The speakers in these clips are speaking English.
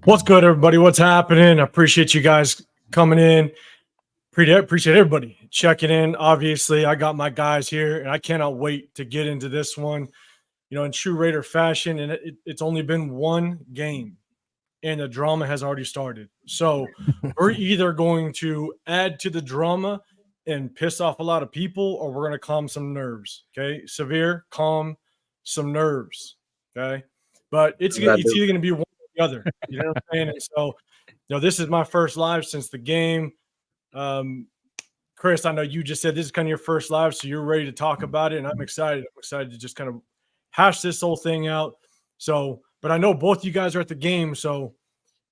What's good, everybody? What's happening? I appreciate you guys coming in. Appreciate everybody checking in. Obviously, I got my guys here, and I cannot wait to get into this one. In true Raider fashion, and it's only been one game, and the drama has already started. So we're either going to add to the drama and piss off a lot of people, or we're going to calm some nerves. Okay, severe, calm some nerves. Okay, but it's either going to be one or the other. You know what I'm saying? And so, this is my first live since the game. Chris, I know you just said this is kind of your first live, so you're ready to talk about it, and I'm excited. I'm excited to just kind of hash this whole thing out. So, but I know both you guys are at the game, so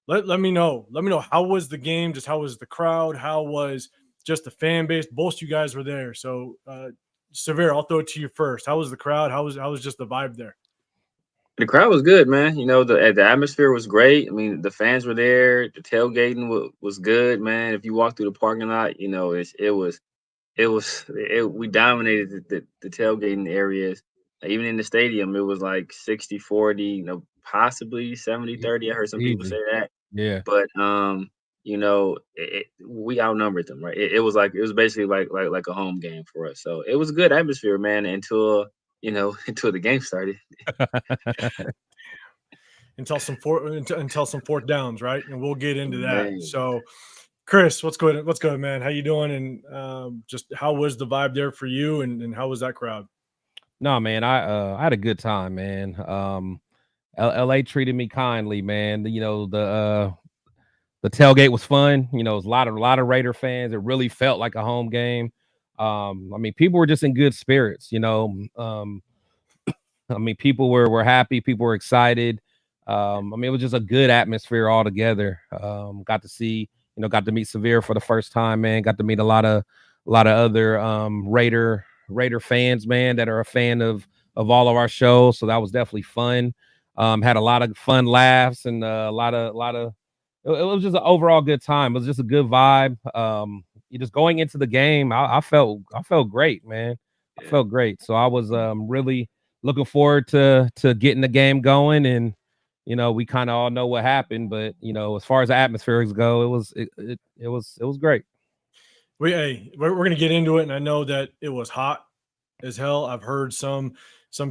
let me know. Let me know, how was the game? Just how was the crowd? How was just the fan base? Both you guys were there. So, Severe, I'll throw it to you first. How was the crowd? How was just the vibe there? The crowd was good, man. The atmosphere was great. I mean, the fans were there. The tailgating was good, man. If you walk through the parking lot, we dominated the tailgating areas. Even in the stadium, it was like 60-40, possibly 70-30. I heard some people say Easy. that. Yeah. But we outnumbered them, right? It was basically like a home game for us. So it was a good atmosphere, man, until until the game started. until some fourth downs, right? And we'll get into that. Man. So, Chris, what's good? What's good, man? How you doing? And just how was the vibe there for you? And how was that crowd? No, man, I had a good time, man. LA treated me kindly, man. The tailgate was fun. It was a lot of Raider fans. It really felt like a home game. I mean, people were just in good spirits. I mean, people were happy. People were excited. I mean, it was just a good atmosphere altogether. Got to meet Severe for the first time, man. Got to meet a lot of other Raider fans, man, that are a fan of all of our shows. So that was definitely fun. Had a lot of fun laughs and a lot of it was just an overall good time. It was just a good vibe. You just going into the game, I felt great, man. I felt great. So I was really looking forward to getting the game going. And we kind of all know what happened, but as far as the atmospheres go, it was great. We're gonna get into it, and I know that it was hot as hell. I've heard some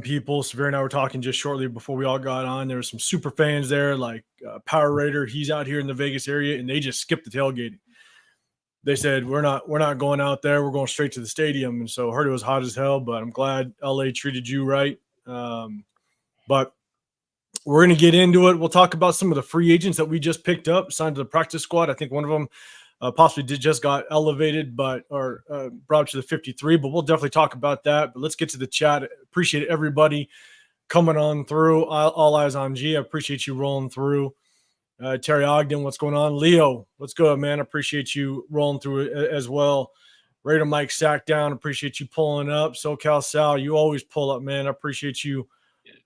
people. Severe and I were talking just shortly before we all got on. There were some super fans there, like Power Raider. He's out here in the Vegas area, and they just skipped the tailgating. They said we're not going out there. We're going straight to the stadium. And so I heard it was hot as hell. But I'm glad LA treated you right. But we're going to get into it. We'll talk about some of the free agents that we just picked up, signed to the practice squad. I think one of them possibly just got elevated, or brought to the 53. But we'll definitely talk about that. But let's get to the chat. Appreciate everybody coming on through. All eyes on G. I appreciate you rolling through. Terry Ogden, what's going on? Leo, what's good, man? Appreciate you rolling through it as well. Raider Mike Sack down. Appreciate you pulling up. SoCal Sal, you always pull up, man. I appreciate you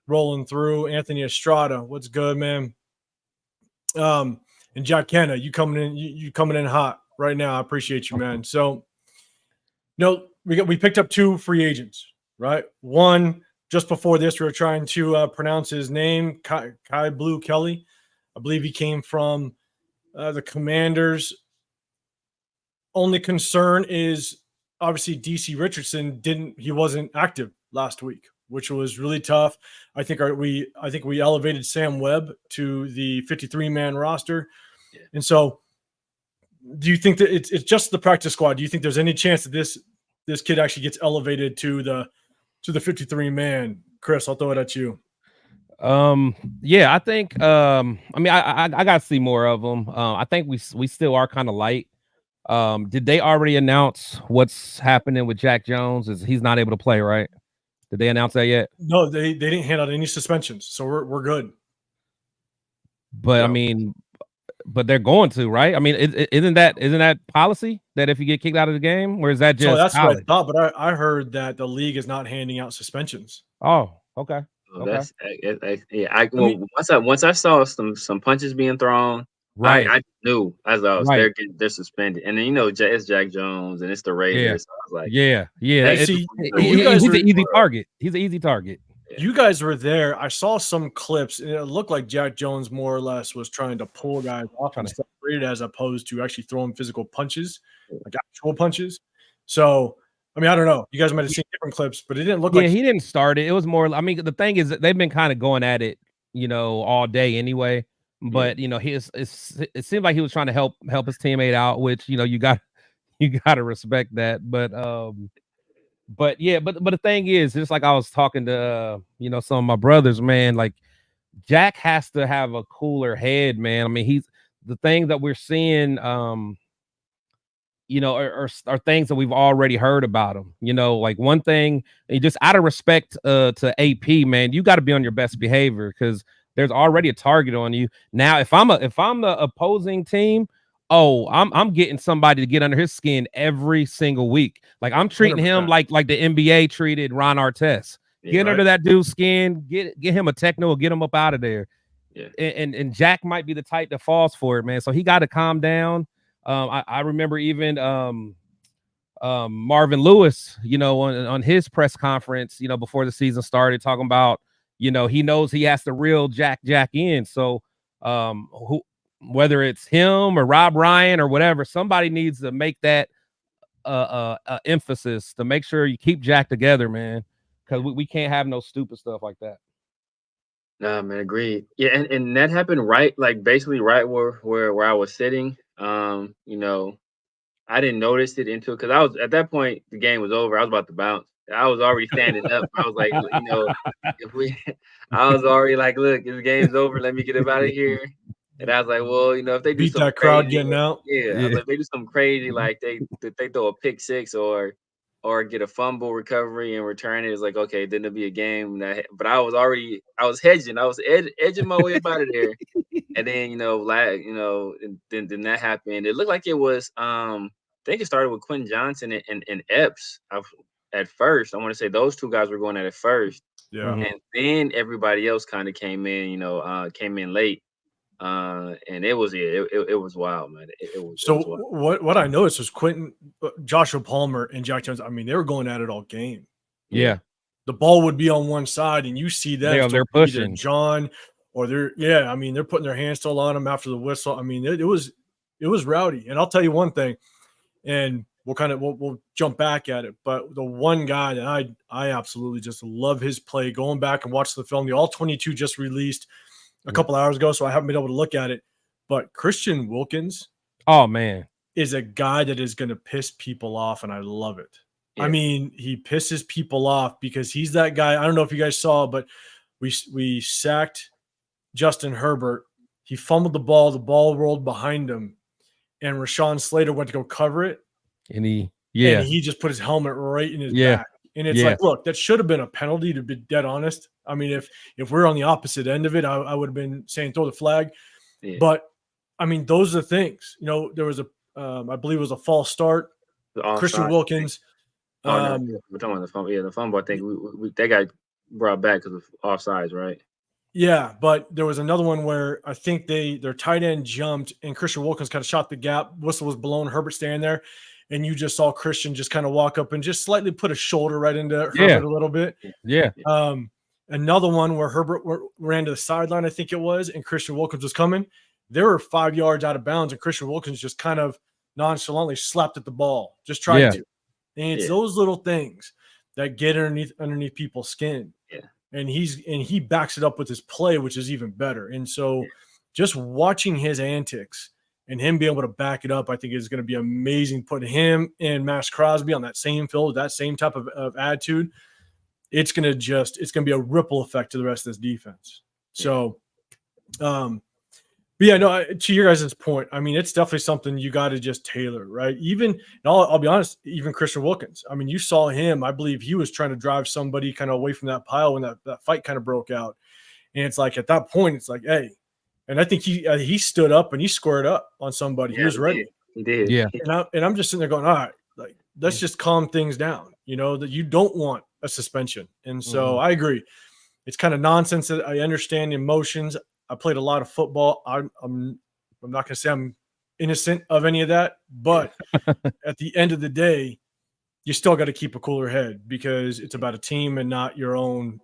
rolling through. Anthony Estrada, what's good, man? And Jack Kenna, you coming in hot right now. I appreciate you, man. So, we picked up two free agents, right? One just before this, we were trying to pronounce his name, Kai Blue Kelly. I believe he came from the Commanders. Only concern is obviously DC Richardson wasn't active last week, which was really tough. I think we elevated Sam Webb to the 53-man roster. And so do you think that it's just the practice squad? Do you think there's any chance that this kid actually gets elevated to the 53-man? Chris, I'll throw it at you. Yeah, I think I mean I gotta see more of them. I think we still are kind of light. Did they already announce what's happening with Jack Jones? He's not able to play, right? Did they announce that yet? No, they didn't hand out any suspensions, so we're good. But I mean, but they're going to, right? I mean, isn't that policy that if you get kicked out of the game, or is that just? So that's what I thought, but I heard that the league is not handing out suspensions. Oh, okay. That's once I saw some punches being thrown, right, I knew they're suspended. And then it's Jack Jones and it's the Raiders. Yeah. So I was like, yeah. Hey, see, he's an easy target. He's an easy target. You guys were there. I saw some clips, and it looked like Jack Jones more or less was trying to pull guys off and separate as opposed to actually throwing physical punches, like actual punches. So, I mean, I don't know. You guys might have seen different clips, but it didn't look like he didn't start it. It was more. I mean, the thing is, they've been kind of going at it, all day anyway. But it seemed like he was trying to help his teammate out, which you got to respect that. But the thing is, just like I was talking to some of my brothers, man, like Jack has to have a cooler head, man. I mean, he's the thing that we're seeing, are things that we've already heard about him. Like one thing, just out of respect to AP, man, you got to be on your best behavior because there's already a target on you. Now, if I'm the opposing team, I'm getting somebody to get under his skin every single week. Like I'm treating 100%. Him like the NBA treated Ron Artest. Get under that dude's skin, get him a techno, get him up out of there. Yeah. And Jack might be the type that falls for it, man. So he got to calm down. I remember even Marvin Lewis, on his press conference, before the season started, talking about, he knows he has to reel Jack in. So whether it's him or Rob Ryan or whatever, somebody needs to make that emphasis to make sure you keep Jack together, man, because we can't have no stupid stuff like that. Nah, man, agreed. Yeah, and that happened basically right where I was sitting. I didn't notice it until because I was at that point the game was over. I was about to bounce. I was already standing up. I was like, I was already like, look, this game's over. Let me get up out of here. And I was like, well, if they do beat something that crowd crazy, getting out. Yeah. I was like, they do something crazy, like they throw a pick six or get a fumble recovery and return it. It's like, okay, then it'll be a game. But I was hedging. I was edging my way up out of there. And then, then that happened. It looked like it was, I think it started with Quentin Johnson and Epps at first. I want to say those two guys were going at it first. Yeah. And then everybody else kind of came in late. And it was wild, man. It was wild. What I noticed was Quentin, Joshua Palmer, and Jack Jones. I mean, they were going at it all game. Yeah, the ball would be on one side, and you see them. They're pushing John, or they're I mean, they're putting their hands still on him after the whistle. I mean, it was rowdy. And I'll tell you one thing, and we'll jump back at it. But the one guy that I absolutely just love his play. Going back and watch the film, the All 22 just released a couple hours ago, so I haven't been able to look at it. But Christian Wilkins, oh man, is a guy that is going to piss people off, and I love it. Yeah. I mean, he pisses people off because he's that guy. I don't know if you guys saw, but we sacked Justin Herbert. He fumbled the ball rolled behind him, and Rashawn Slater went to go cover it, and he just put his helmet right in his back. And it's like, look, that should have been a penalty, to be dead honest. I mean, if we're on the opposite end of it, I would have been saying throw the flag. Yeah. But I mean, those are the things. There was I believe it was a false start. Christian Wilkins. No, we're talking about the fumble. Yeah, the fumble. I think they got brought back because of offsides, right? Yeah, but there was another one where I think their tight end jumped and Christian Wilkins kind of shot the gap. Whistle was blown. Herbert standing there. And you just saw Christian just kind of walk up and just slightly put a shoulder right into Herbert a little bit. Yeah. Another one where Herbert ran to the sideline, I think it was, and Christian Wilkins was coming. They were 5 yards out of bounds, and Christian Wilkins just kind of nonchalantly slapped at the ball, just tried to. And it's those little things that get underneath people's skin. Yeah. And he backs it up with his play, which is even better. And so just watching his antics and him being able to back it up, I think is going to be amazing. Putting him and Max Crosby on that same field, that same type of attitude, it's going to be a ripple effect to the rest of this defense. So, but yeah, no, to your guys' point, I mean, it's definitely something you got to just tailor, right? Even, I'll be honest, even Christian Wilkins. I mean, you saw him. I believe he was trying to drive somebody kind of away from that pile when that fight kind of broke out. And it's like at that point, it's like, hey. And I think he stood up and he squared up on somebody. He was ready. He did. Yeah. And I'm just sitting there going, all right, like let's just calm things down. That you don't want a suspension. And so I agree. It's kind of nonsense. That I understand emotions. I played a lot of football. I'm not going to say I'm innocent of any of that, but at the end of the day, you still got to keep a cooler head because it's about a team and not your own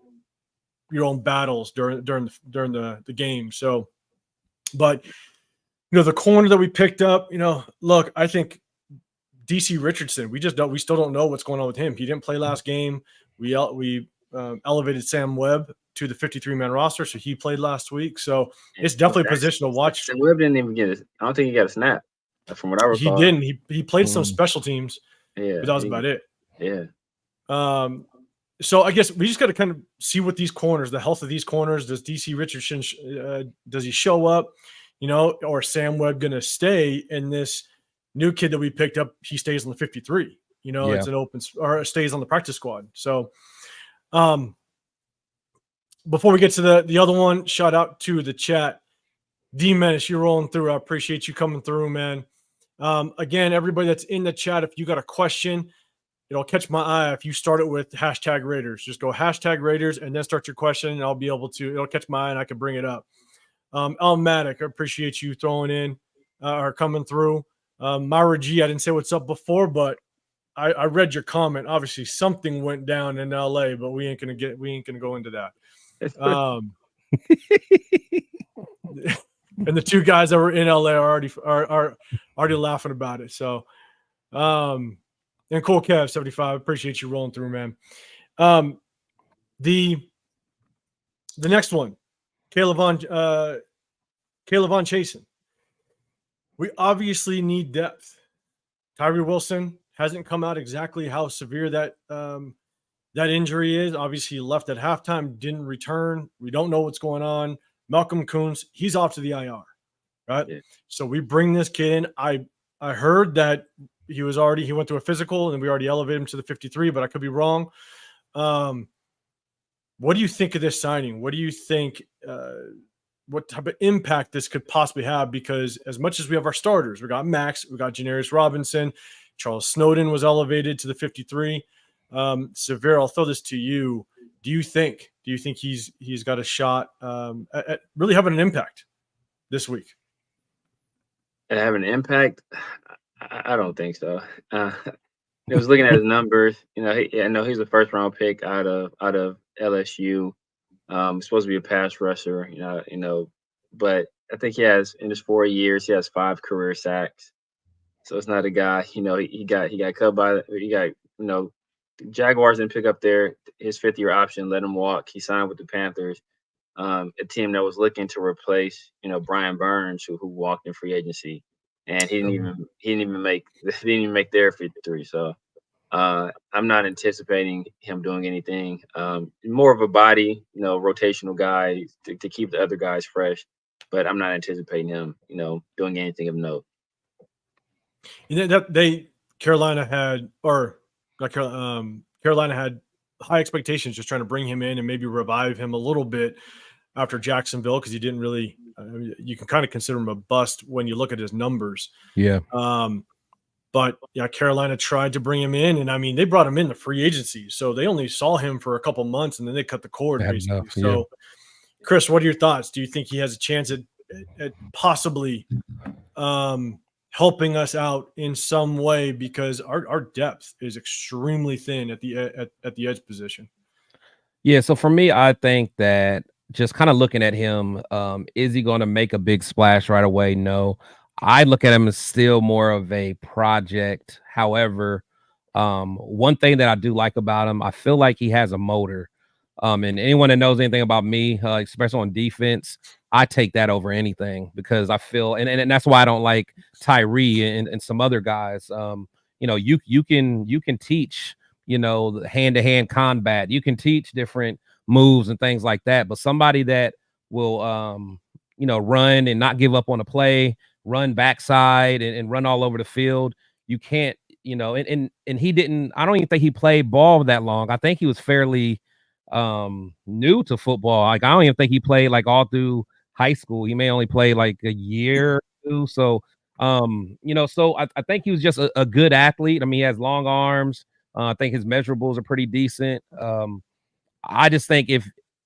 your own battles during the game. So, but the corner that we picked up, look, I think DC Richardson, we still don't know what's going on with him. He didn't play last game. We elevated Sam Webb to the 53-man roster, so he played last week. So it's definitely a position to watch. Sam Webb didn't even I don't think he got a snap, from what I recall. He didn't. He played some special teams. Yeah, but that was about it. Yeah. So I guess we just got to kind of see what the health of these corners. Does DC Richardson does he show up? Or Sam Webb going to stay, and this new kid that we picked up, he stays on the 53. It's an open, or stays on the practice squad. So, before we get to the other one, shout out to the chat. D Menace, you're rolling through. I appreciate you coming through, man. Again, everybody that's in the chat, if you got a question, it'll catch my eye if you start it with hashtag Raiders. Just go hashtag Raiders and then start your question, and I'll be able to. It'll catch my eye and I can bring it up. Elmatic, I appreciate you throwing in or coming through. Myra G, I didn't say what's up before, but I read your comment. Obviously, something went down in LA, but we ain't gonna go into that. And the two guys that were in LA are already laughing about it. So, and Cool Kev 75, appreciate you rolling through, man. The next one, Caleb Von Chasen. We obviously need depth. Tyree Wilson hasn't come out exactly how severe that injury is. Obviously, he left at halftime, didn't return. We don't know what's going on. Malcolm Koonce, he's off to the IR, right? Yeah. So we bring this kid in. I heard that he went through a physical and we already elevated him to the 53, but I could be wrong. What do you think of this signing? What do you think? What type of impact this could possibly have? Because as much as we have our starters, we got Max, we got Janarius Robinson, Charles Snowden was elevated to the 53. Severe, I'll throw this to you. Do you think he's got a shot at really having an impact this week? At having an impact? I don't think so. I was looking at his numbers. I know he's a first round pick out of LSU. Supposed to be a pass rusher, but I think he has, in his 4 years, he has 5 career sacks. So it's not a guy, he got cut by, the Jaguars didn't pick up his 5th-year option, let him walk. He signed with the Panthers, a team that was looking to replace, Brian Burns, who walked in free agency, and he didn't even make their 53. So I'm not anticipating him doing anything. More of a body, rotational guy to keep the other guys fresh, but I'm not anticipating him, doing anything of note. Carolina had high expectations, just trying to bring him in and maybe revive him a little bit after Jacksonville, because he didn't really. You can kind of consider him a bust when you look at his numbers. Yeah. But yeah, Carolina tried to bring him in, and they brought him in the free agency, so they only saw him for a couple months, and then they cut the cord basically. Enough, yeah. So, Chris, what are your thoughts? Do you think he has a chance at possibly helping us out in some way, because our depth is extremely thin at the edge position? Yeah, so for me, I think that just kind of looking at him, is he going to make a big splash right away? No. I look at him as still more of a project. However, one thing that I do like about him, I feel like he has a motor. And anyone that knows anything about me, especially on defense, I take that over anything, because I feel, and that's why I don't like Tyree and some other guys. You can teach, hand-to-hand combat. You can teach different moves and things like that. But somebody that will, run and not give up on a play, run backside and run all over the field, you can't, and he didn't. I don't even think he played ball that long. I think he was fairly new to football. Like, I don't even think he played like all through high school. He may only play like a year or two. So, so I think he was just a good athlete. He has long arms. I think his measurables are pretty decent. I just think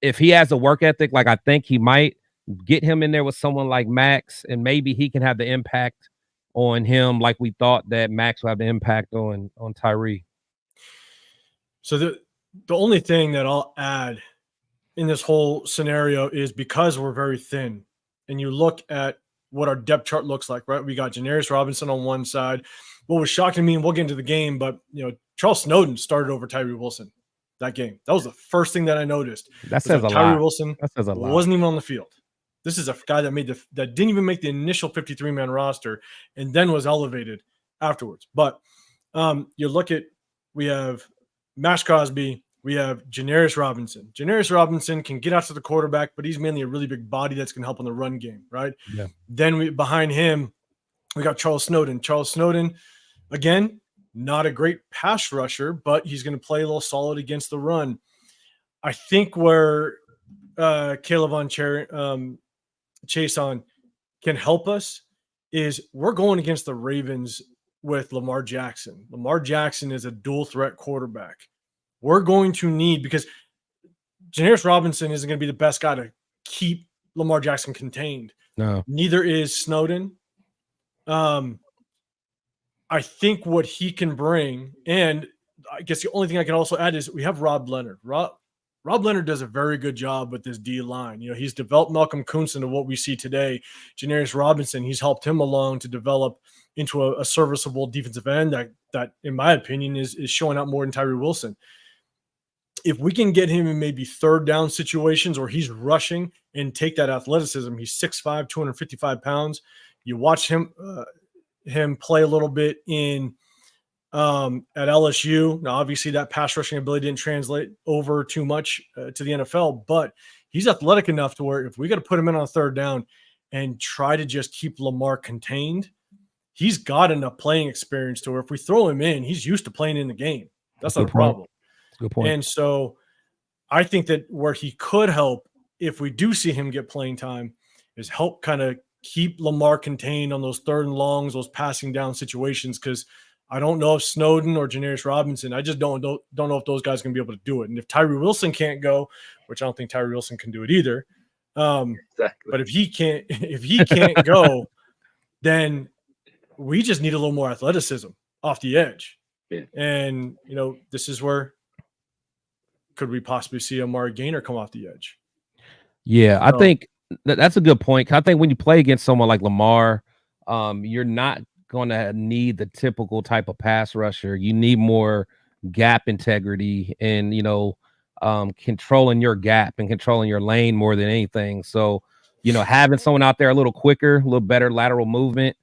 if he has a work ethic, like, I think he might get him in there with someone like Max, and maybe he can have the impact on him like we thought that Max would have the impact on Tyree. So the only thing that I'll add in this whole scenario is because we're very thin, and you look at what our depth chart looks like, right? We got Janarius Robinson on one side. What was shocking to me, and we'll get into the game, but Charles Snowden started over Tyree Wilson that game. That was the first thing that I noticed. That says a Tyree lot. Wilson That says a lot. wasn't even on the field. This is a guy that that didn't even make the initial 53-man roster and then was elevated afterwards. But you look at, we have Max Crosby, we have Janarius Robinson. Janarius Robinson can get out to the quarterback, but he's mainly a really big body that's going to help on the run game, right? Yeah. Then behind him, we got Charles Snowden. Charles Snowden, again, not a great pass rusher, but he's going to play a little solid against the run. I think where Caleb on Chason can help us is we're going against the Ravens with Lamar Jackson. Lamar Jackson is a dual threat quarterback. We're going to need, because Janarius Robinson isn't going to be the best guy to keep Lamar Jackson contained. No. Neither is Snowden. I think what he can bring, and I guess the only thing I can also add is we have Rob Leonard. Rob Leonard does a very good job with this D line. He's developed Malcolm Kuntz into what we see today. Janarius Robinson, he's helped him along to develop into a serviceable defensive end that, in my opinion, is showing out more than Tyree Wilson. If we can get him in maybe third down situations where he's rushing and take that athleticism, he's 6'5", 255 pounds. You watch him play a little bit at LSU. Now, obviously, that pass rushing ability didn't translate over too much to the NFL, but he's athletic enough to where if we got to put him in on third down and try to just keep Lamar contained, he's got enough playing experience to where if we throw him in, he's used to playing in the game. That's not a problem. Good point. And so I think that where he could help, if we do see him get playing time, is help kind of keep Lamar contained on those third and longs, those passing down situations, because I don't know if Snowden or Janarius Robinson, I just don't know if those guys are going to be able to do it. And if Tyree Wilson can't go, which I don't think Tyree Wilson can do it either, Exactly. but if he can't go, then we just need a little more athleticism off the edge. Yeah. And, this is where could we possibly see Amari Gainer come off the edge? Yeah, I think that's a good point. I think when you play against someone like Lamar, you're not going to need the typical type of pass rusher. You need more gap integrity and, controlling your gap and controlling your lane more than anything. So, having someone out there a little quicker, a little better lateral movement,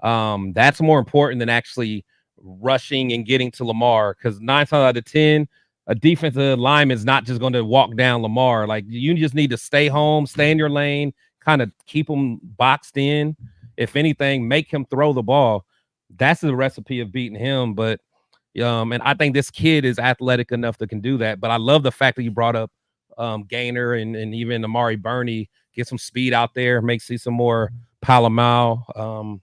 that's more important than actually rushing and getting to Lamar, because 9 times out of 10, a defensive lineman is not just going to walk down Lamar. Like, you just need to stay home, stay in your lane, kind of keep him boxed in. If anything, make him throw the ball. That's the recipe of beating him. But and I think this kid is athletic enough to can do that. But I love the fact that you brought up Gainer and even Amari Burney. Get some speed out there, see some more Palomau.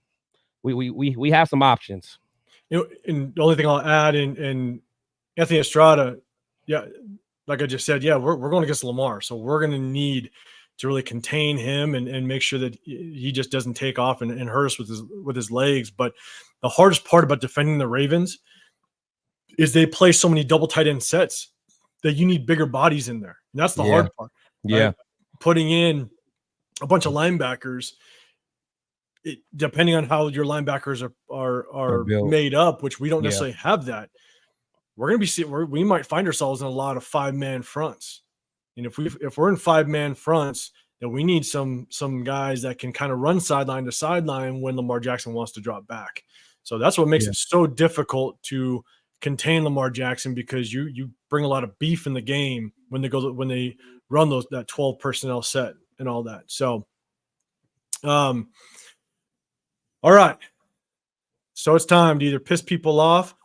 We have some options. And the only thing I'll add in Anthony Estrada, yeah, like I just said, yeah, we're going against Lamar, so we're going to need to really contain him and make sure that he just doesn't take off and hurt us with his legs. But the hardest part about defending the Ravens is they play so many double tight end sets that you need bigger bodies in there. And that's the hard part. Right? Yeah, putting in a bunch of linebackers, depending on how your linebackers are made up, which we don't necessarily have that. We're going to we might find ourselves in a lot of 5-man fronts. And if we're in 5-man fronts, then we need some guys that can kind of run sideline to sideline when Lamar Jackson wants to drop back. So that's what makes it so difficult to contain Lamar Jackson, because you bring a lot of beef in the game when they run that 12 personnel set and all that. So, all right. So it's time to either piss people off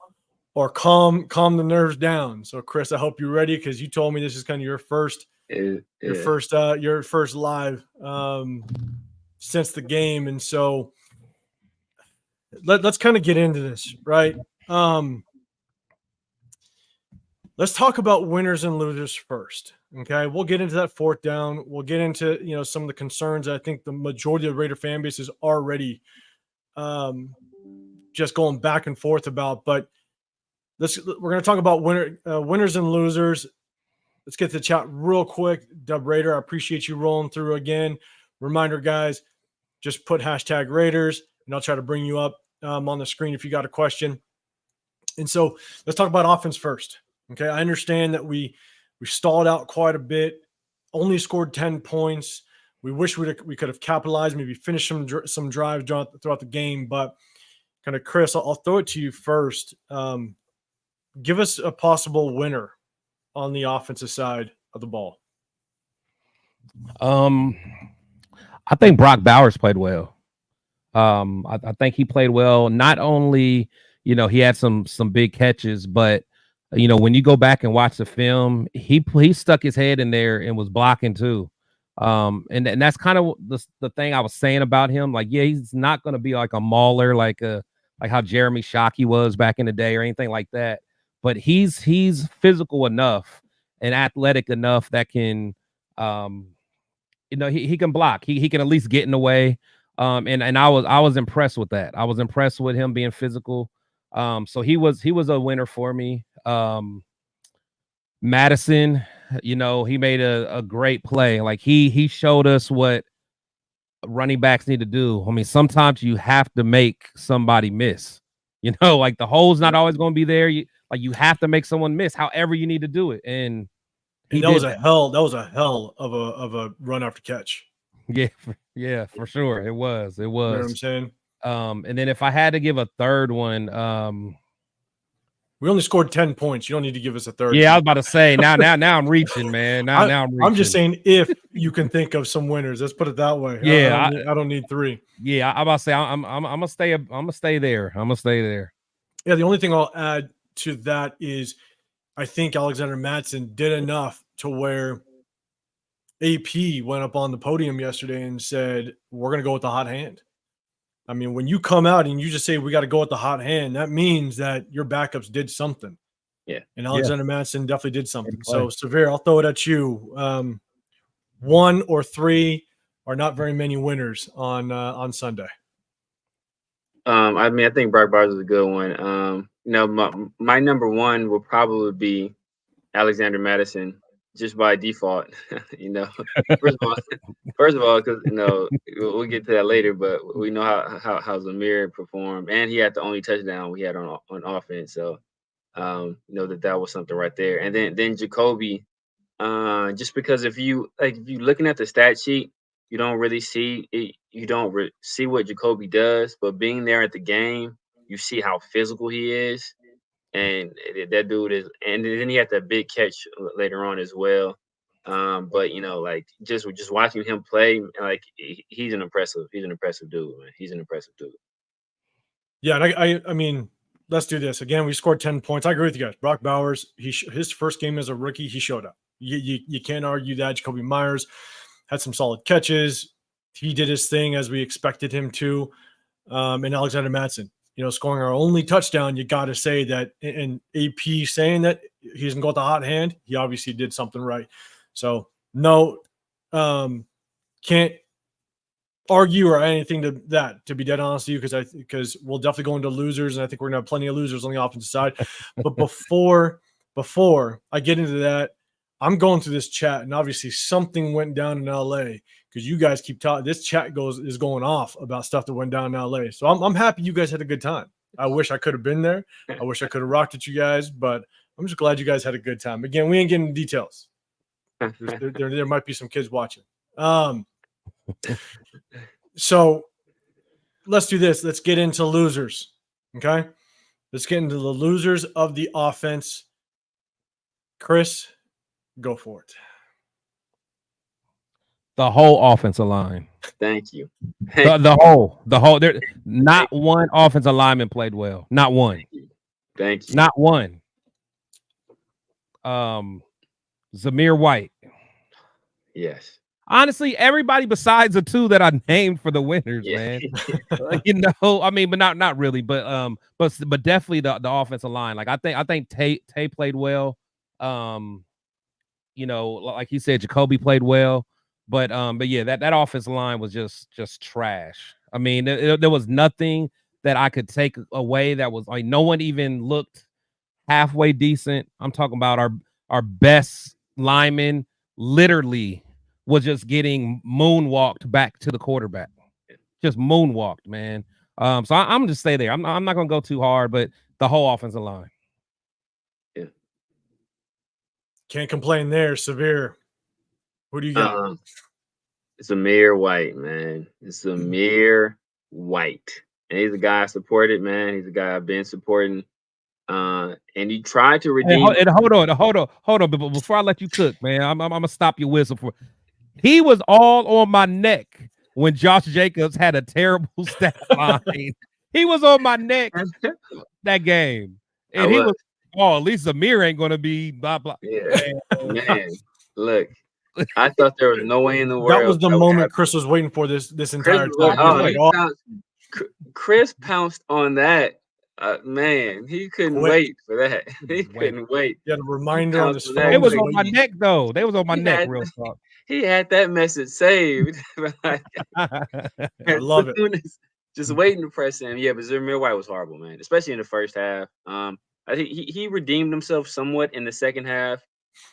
or calm the nerves down. So Chris, I hope you're ready, because you told me this is kind of your first live since the game. And so let's kind of get into this, right? Let's talk about winners and losers first. Okay. We'll get into that fourth down. We'll get into, some of the concerns I think the majority of the Raider fan base is already just going back and forth about, but we're going to talk about winners and losers. let's get to the chat real quick. Dub Raider, I appreciate you rolling through again. Reminder, guys, just put hashtag Raiders, and I'll try to bring you up on the screen if you got a question. And so let's talk about offense first. Okay, I understand that we stalled out quite a bit, only scored 10 points. We wish we could have capitalized, maybe finished some drives throughout the game. But kind of, Chris, I'll throw it to you first. Give us a possible winner on the offensive side of the ball. I think Brock Bowers played well. I think he played well. Not only, he had some big catches, but when you go back and watch the film, he stuck his head in there and was blocking too. And that's kind of the thing I was saying about him. Like, yeah, he's not going to be like a mauler, like how Jeremy Shockey was back in the day or anything like that. But he's physical enough and athletic enough that can, he can block. He can at least get in the way. And I was impressed with that. I was impressed with him being physical. So he was a winner for me. Madison, he made a great play. Like he showed us what running backs need to do. I mean, sometimes you have to make somebody miss. Like the hole's not always going to be there. You have to make someone miss, however you need to do it. And that was a hell of a run after catch. Yeah, for sure. It was. You know what I'm saying? And then if I had to give a third one, we only scored 10 points. You don't need to give us a third. Yeah, I was about to say now I'm reaching, man. Now I'm reaching. I'm just saying if you can think of some winners. Let's put it that way. Yeah, I don't need three. Yeah, I'm about to say I'm gonna stay there. I'm gonna stay there. Yeah, the only thing I'll add to that is I think Alexander Mattson did enough to where AP went up on the podium yesterday and said, we're going to go with the hot hand. I mean, when you come out and you just say, we got to go with the hot hand, that means that your backups did something. Yeah. And Alexander Mattson definitely did something. So, Severe, I'll throw it at you. 1 or 3 are not very many winners on Sunday. I mean, I think Brock Bowers is a good one. My number one will probably be Alexander Mattson, just by default. First of all, because we'll get to that later, but we know how Zamir performed, and he had the only touchdown we had on offense. So, that was something right there. And then Jacoby, just because if you looking at the stat sheet, you don't really see it. You don't see what Jacoby does, but being there at the game, you see how physical he is. And that dude is, and then he had that big catch later on as well. But just watching him play, like he's an impressive dude, man. He's an impressive dude. Yeah, and I mean, let's do this again. We scored 10 points. I agree with you guys. Brock Bowers, his first game as a rookie, he showed up. You can't argue that. Jacoby Myers had some solid catches. He did his thing as we expected him to. And Alexander Mattson, scoring our only touchdown, you got to say that. And AP saying that he's going to go with the hot hand, he obviously did something right. So, no, can't argue or anything to that, to be dead honest with you, because we'll definitely go into losers, and I think we're going to have plenty of losers on the offensive side. But before I get into that, I'm going through this chat, and obviously something went down in LA because you guys keep talking. This chat is going off about stuff that went down in LA. So I'm happy you guys had a good time. I wish I could have been there. I wish I could have rocked at you guys, but I'm just glad you guys had a good time. Again, we ain't getting into details. There might be some kids watching. So let's do this. Let's get into losers. Okay. Let's get into the losers of the offense. Chris, go for it. The whole offensive line. Thank you. The whole. There, not one offensive lineman played well. Not one. Thank you. Not one. Zamir White. Yes. Honestly, everybody besides the two that I named for the winners, man. I mean, but not really, but definitely the offensive line. Like I think Tay played well. Like he said, Jacoby played well. But yeah, that offensive line was just trash. I mean, there was nothing that I could take away that was like no one even looked halfway decent. I'm talking about our best lineman literally was just getting moonwalked back to the quarterback. Just moonwalked, man. So I'm just stay there. I'm not gonna go too hard, but the whole offensive line. Yeah. Can't complain there. Severe. Who do you got? It's Amir White, man. It's Amir White. And he's a guy I supported, man. He's a guy I've been supporting. And he tried to redeem. Hold on. But before I let you cook, man, I'm gonna stop your whistle for. He was all on my neck when Josh Jacobs had a terrible stat line. He was on my neck that game, and he was. Oh, at least Amir ain't gonna be blah blah. Yeah, man. Look, I thought there was no way in the world. That was the moment Chris was waiting for this entire time. Chris pounced on that. Man, he couldn't wait for that. He couldn't wait. He had a reminder on his phone. They was on my neck, though. They was on my neck, real talk. He had that message saved. I love it. Just waiting to press him. Yeah, but Zamir White was horrible, man, especially in the first half. I think he redeemed himself somewhat in the second half,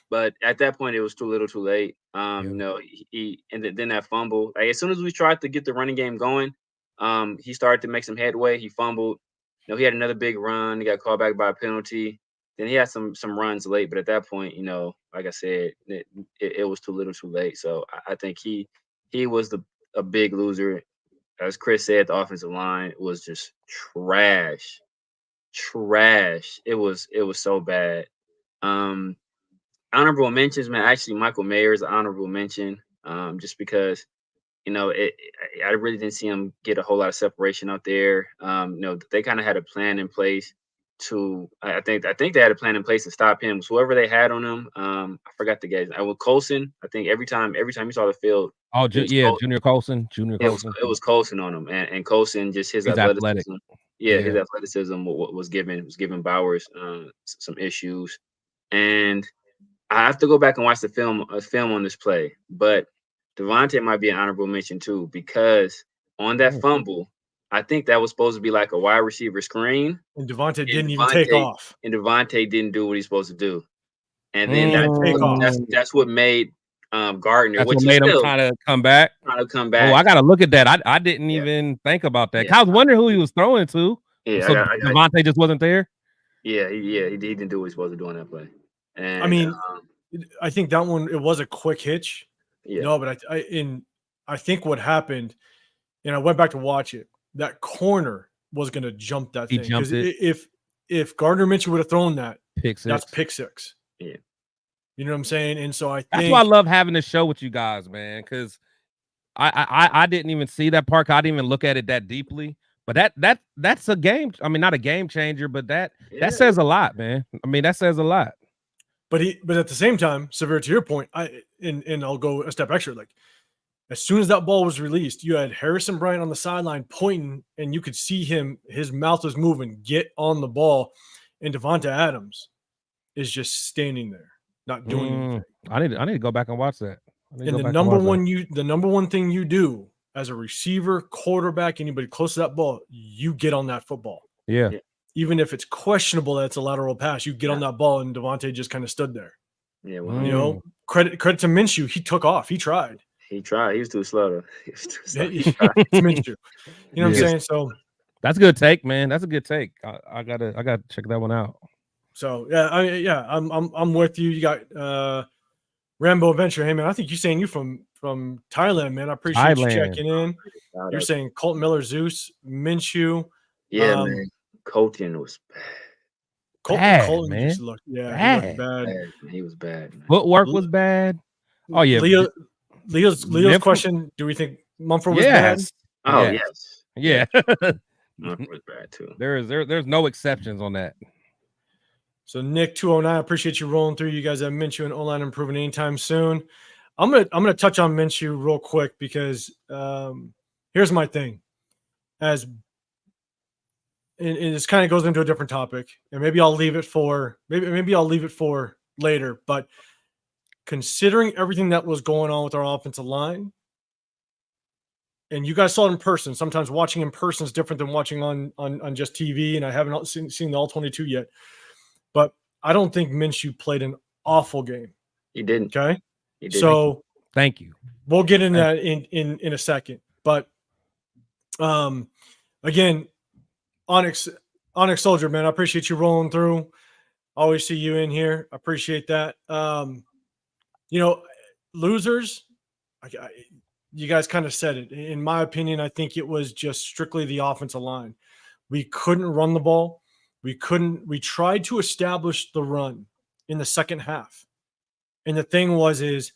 but at that point it was too little, too late. You know, then that fumble. Like, as soon as we tried to get the running game going, he started to make some headway. He fumbled. You know, he had another big run. He got called back by a penalty. Then he had some runs late, but at that point, you know, like I said, it was too little, too late. So I think he was a big loser. As Chris said, the offensive line was just trash. It was so bad. Honorable mentions, man. Actually, Michael Mayer is an honorable mention, just because, you know, I really didn't see him get a whole lot of separation out there. You know, they kind of had a plan in place to. I think they had a plan in place to stop him. So whoever they had on him, I forgot the guys. With Colson, I think every time you saw the field. Oh yeah, Junior Colson. It was Colson on him, and Colson, just his athleticism. Athletic. Yeah, his athleticism was giving Bowers some issues, and I have to go back and watch the film on this play. But Devontae might be an honorable mention too, because on that fumble, I think that was supposed to be like a wide receiver screen, and Devontae didn't even take off, and Devontae didn't do what he's supposed to do, and then that's what made Gardner. That's what made him kind of come back. Oh, I gotta look at that. I didn't even think about that. I was wondering who he was throwing to. Yeah, so Devontae just wasn't there. Yeah, he didn't do what he was supposed to do on that play. And I mean, I think that one, it was a quick hitch. Yeah. No, but I think what happened, and I went back to watch it. That corner was going to jump that thing. Jumped it. If Gardner Minshew would have thrown that, that's pick six. Yeah. You know what I'm saying? And so that's why I love having this show with you guys, man, because I didn't even see that part. I didn't even look at it that deeply. But that's a game. I mean, not a game changer, but that says a lot, man. I mean, that says a lot. But at the same time, Severe, to your point, and I'll go a step extra. Like, as soon as that ball was released, you had Harrison Bryant on the sideline pointing, and you could see his mouth was moving, get on the ball, and Devonta Adams is just standing there, not doing anything. I need to go back and watch that. And the number one thing you do as a receiver, quarterback, anybody close to that ball, you get on that football. Yeah. Even if it's questionable that it's a lateral pass, you get on that ball, and Devontae just kind of stood there. Yeah, you know, credit to Minshew. He took off. He tried. He was too slow. It's Minshew. You know what I'm saying? So that's a good take, man. That's a good take. I gotta check that one out. So I'm with you. You got Rambo Adventure. Hey man, I think you're saying you from Thailand, man. I appreciate you checking in. You're saying Colt Miller, Zeus, Minshew. Yeah, man. Colton was bad. Colton man. just looked, he looked bad. He was bad. Man. Footwork was bad. Oh yeah. Leo's question: do we think Mumford was bad? Oh yes. Yeah. Mumford was bad too. There's no exceptions on that. So Nick 209, I appreciate you rolling through. You guys have Minshew and O-line improving anytime soon. I'm gonna touch on Minshew real quick because here's my thing. And this kind of goes into a different topic, and maybe I'll leave it for later. But considering everything that was going on with our offensive line, and you guys saw it in person. Sometimes watching in person is different than watching on just TV, and I haven't seen the all 22 yet. But I don't think Minshew played an awful game. He didn't. Okay. He didn't. So Thank you. we'll get into that in a second. But again, Onyx Soldier, man, I appreciate you rolling through. Always see you in here. I appreciate that. You know, losers, you guys kind of said it. In my opinion, I think it was just strictly the offensive line. We couldn't run the ball. We tried to establish the run in the second half. And the thing is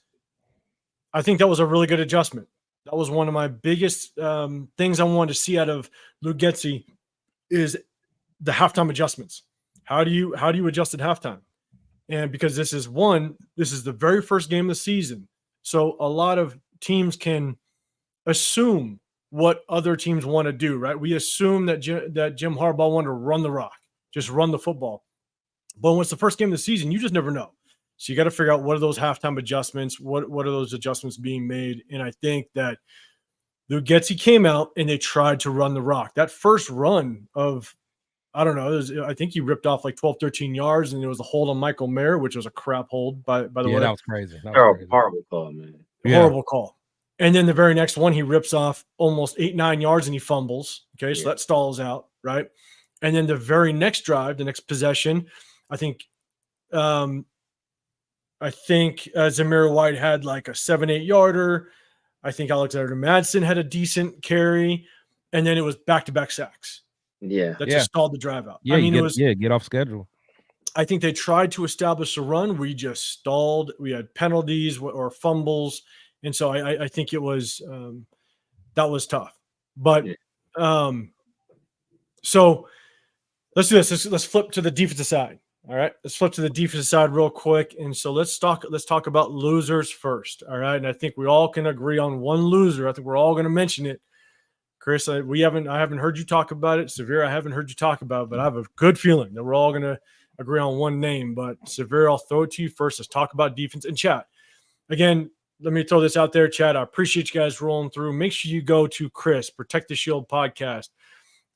I think that was a really good adjustment. That was one of my biggest things I wanted to see out of Luke Getsy is the halftime adjustments. How do you adjust at halftime? And because this is the very first game of the season. So a lot of teams can assume what other teams want to do, right? We assume that Jim Harbaugh wanted to run the rock, just run the football. But when it's the first game of the season, you just never know. So you got to figure out what are those halftime adjustments, what are those adjustments being made. And I think that Luke Getsy came out and they tried to run the rock. That first run of, I don't know, I think he ripped off like 12, 13 yards, and there was a hold on Michael Mayer, which was a crap hold, by the way. That was crazy. Horrible call, man. Horrible call. And then the very next one, he rips off almost 8-9 yards and he fumbles. Okay, so that stalls out, right? And then the very next drive, the next possession, I think Zamir White had like a 7-8 yarder. I think Alexander Madsen had a decent carry, and then it was back-to-back sacks. Yeah, that just stalled the drive out. Yeah, I mean, get off schedule. I think they tried to establish a run. We just stalled. We had penalties or fumbles, and so I think it was that was tough. But so let's do this. Let's flip to the defensive side. All right, let's flip to the defensive side real quick. And so let's talk about losers first. All right, and I think we all can agree on one loser. I think we're all going to mention it. Chris, I haven't heard you talk about it. Severe, I haven't heard you talk about it, but I have a good feeling that we're all going to agree on one name. But Severe, I'll throw it to you first. Let's talk about defense and chat. Again, let me throw this out there, chat. I appreciate you guys rolling through. Make sure you go to Chris, Protect the Shield podcast.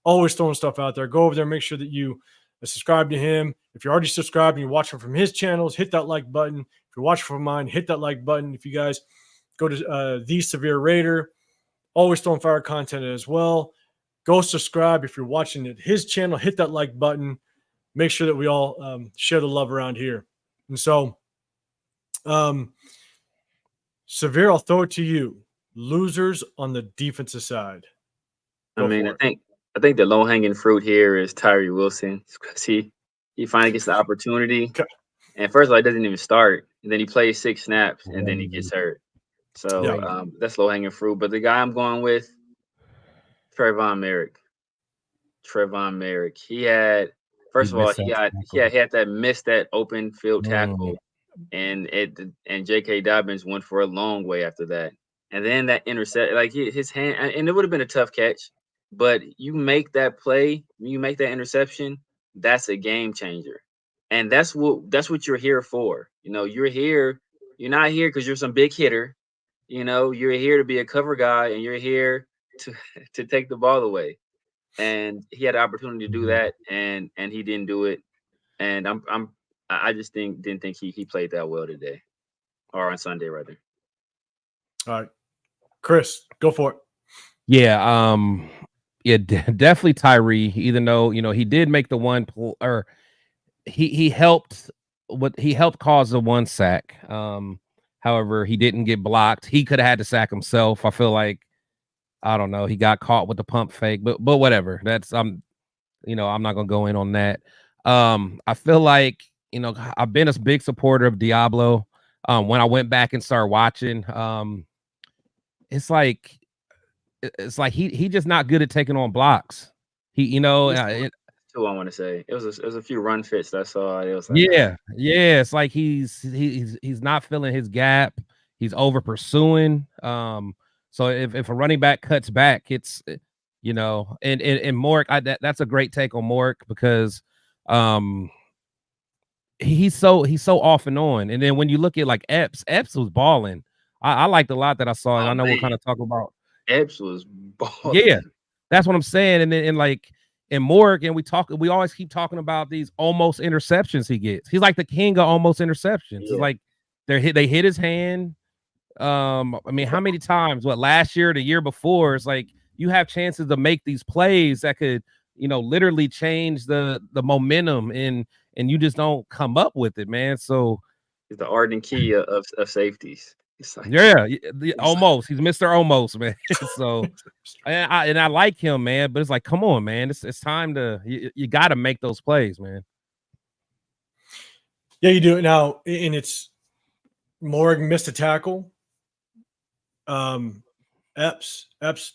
Always throwing stuff out there. Go over there. Make sure that you subscribe to him. If you're already subscribed and you're watching from his channels, hit that like button. If you're watching from mine, hit that like button. If you guys go to the Severe Raider, always throwing fire content as well. Go subscribe. If you're watching at his channel, hit that like button. Make sure that we all share the love around here. And so, Severe, I'll throw it to you. Losers on the defensive side. I think the low hanging fruit here is Tyree Wilson, because he finally gets the opportunity. Okay. And first of all, he doesn't even start. And then he plays 6 snaps and then he gets hurt. So that's low hanging fruit. But the guy I'm going with, Trevon Merrick. He had, first of all, he had that open field tackle, and J.K. Dobbins went for a long way after that. And then that intercept, like his hand, and it would have been a tough catch, but you make that play, you make that interception, that's a game changer. And that's what you're here for. You know, you're not here because you're some big hitter. You know, you're here to be a cover guy, and you're here to take the ball away. And he had the opportunity to do that, and he didn't do it. And I just didn't think he played that well today, or on Sunday rather. All right, Chris, go for it. Yeah, definitely Tyree. Even though he did make the one pull, or he helped cause the one sack. However, he didn't get blocked. He could have had to sack himself. I feel like, I don't know, he got caught with the pump fake, but whatever. That's I'm not gonna go in on that. I feel like I've been a big supporter of Diablo. When I went back and started watching, it's like he just not good at taking on blocks. I want to say it was a few run fits that I saw. It was like, it's like he's not filling his gap. He's over pursuing. So if a running back cuts back, it's and Mork, that's a great take on Mork, because he's so off and on. And then when you look at like Epps was balling. I liked a lot that I saw, and I know we'll kind of talk about. Epps was balling. Yeah, that's what I'm saying. And then in Mork, and we always keep talking about these almost interceptions he gets. He's like the king of almost interceptions. It's like They hit his hand. I mean, how many times? What, last year, the year before? It's like you have chances to make these plays that could, literally change the momentum, and you just don't come up with it, man. So He's the art and key of safeties. It's like, yeah, almost. He's Mr. Almost, man. So and I like him, man. But it's like, come on, man. It's time to you got to make those plays, man. Yeah, you do it now, and it's Morgan missed a tackle. Epps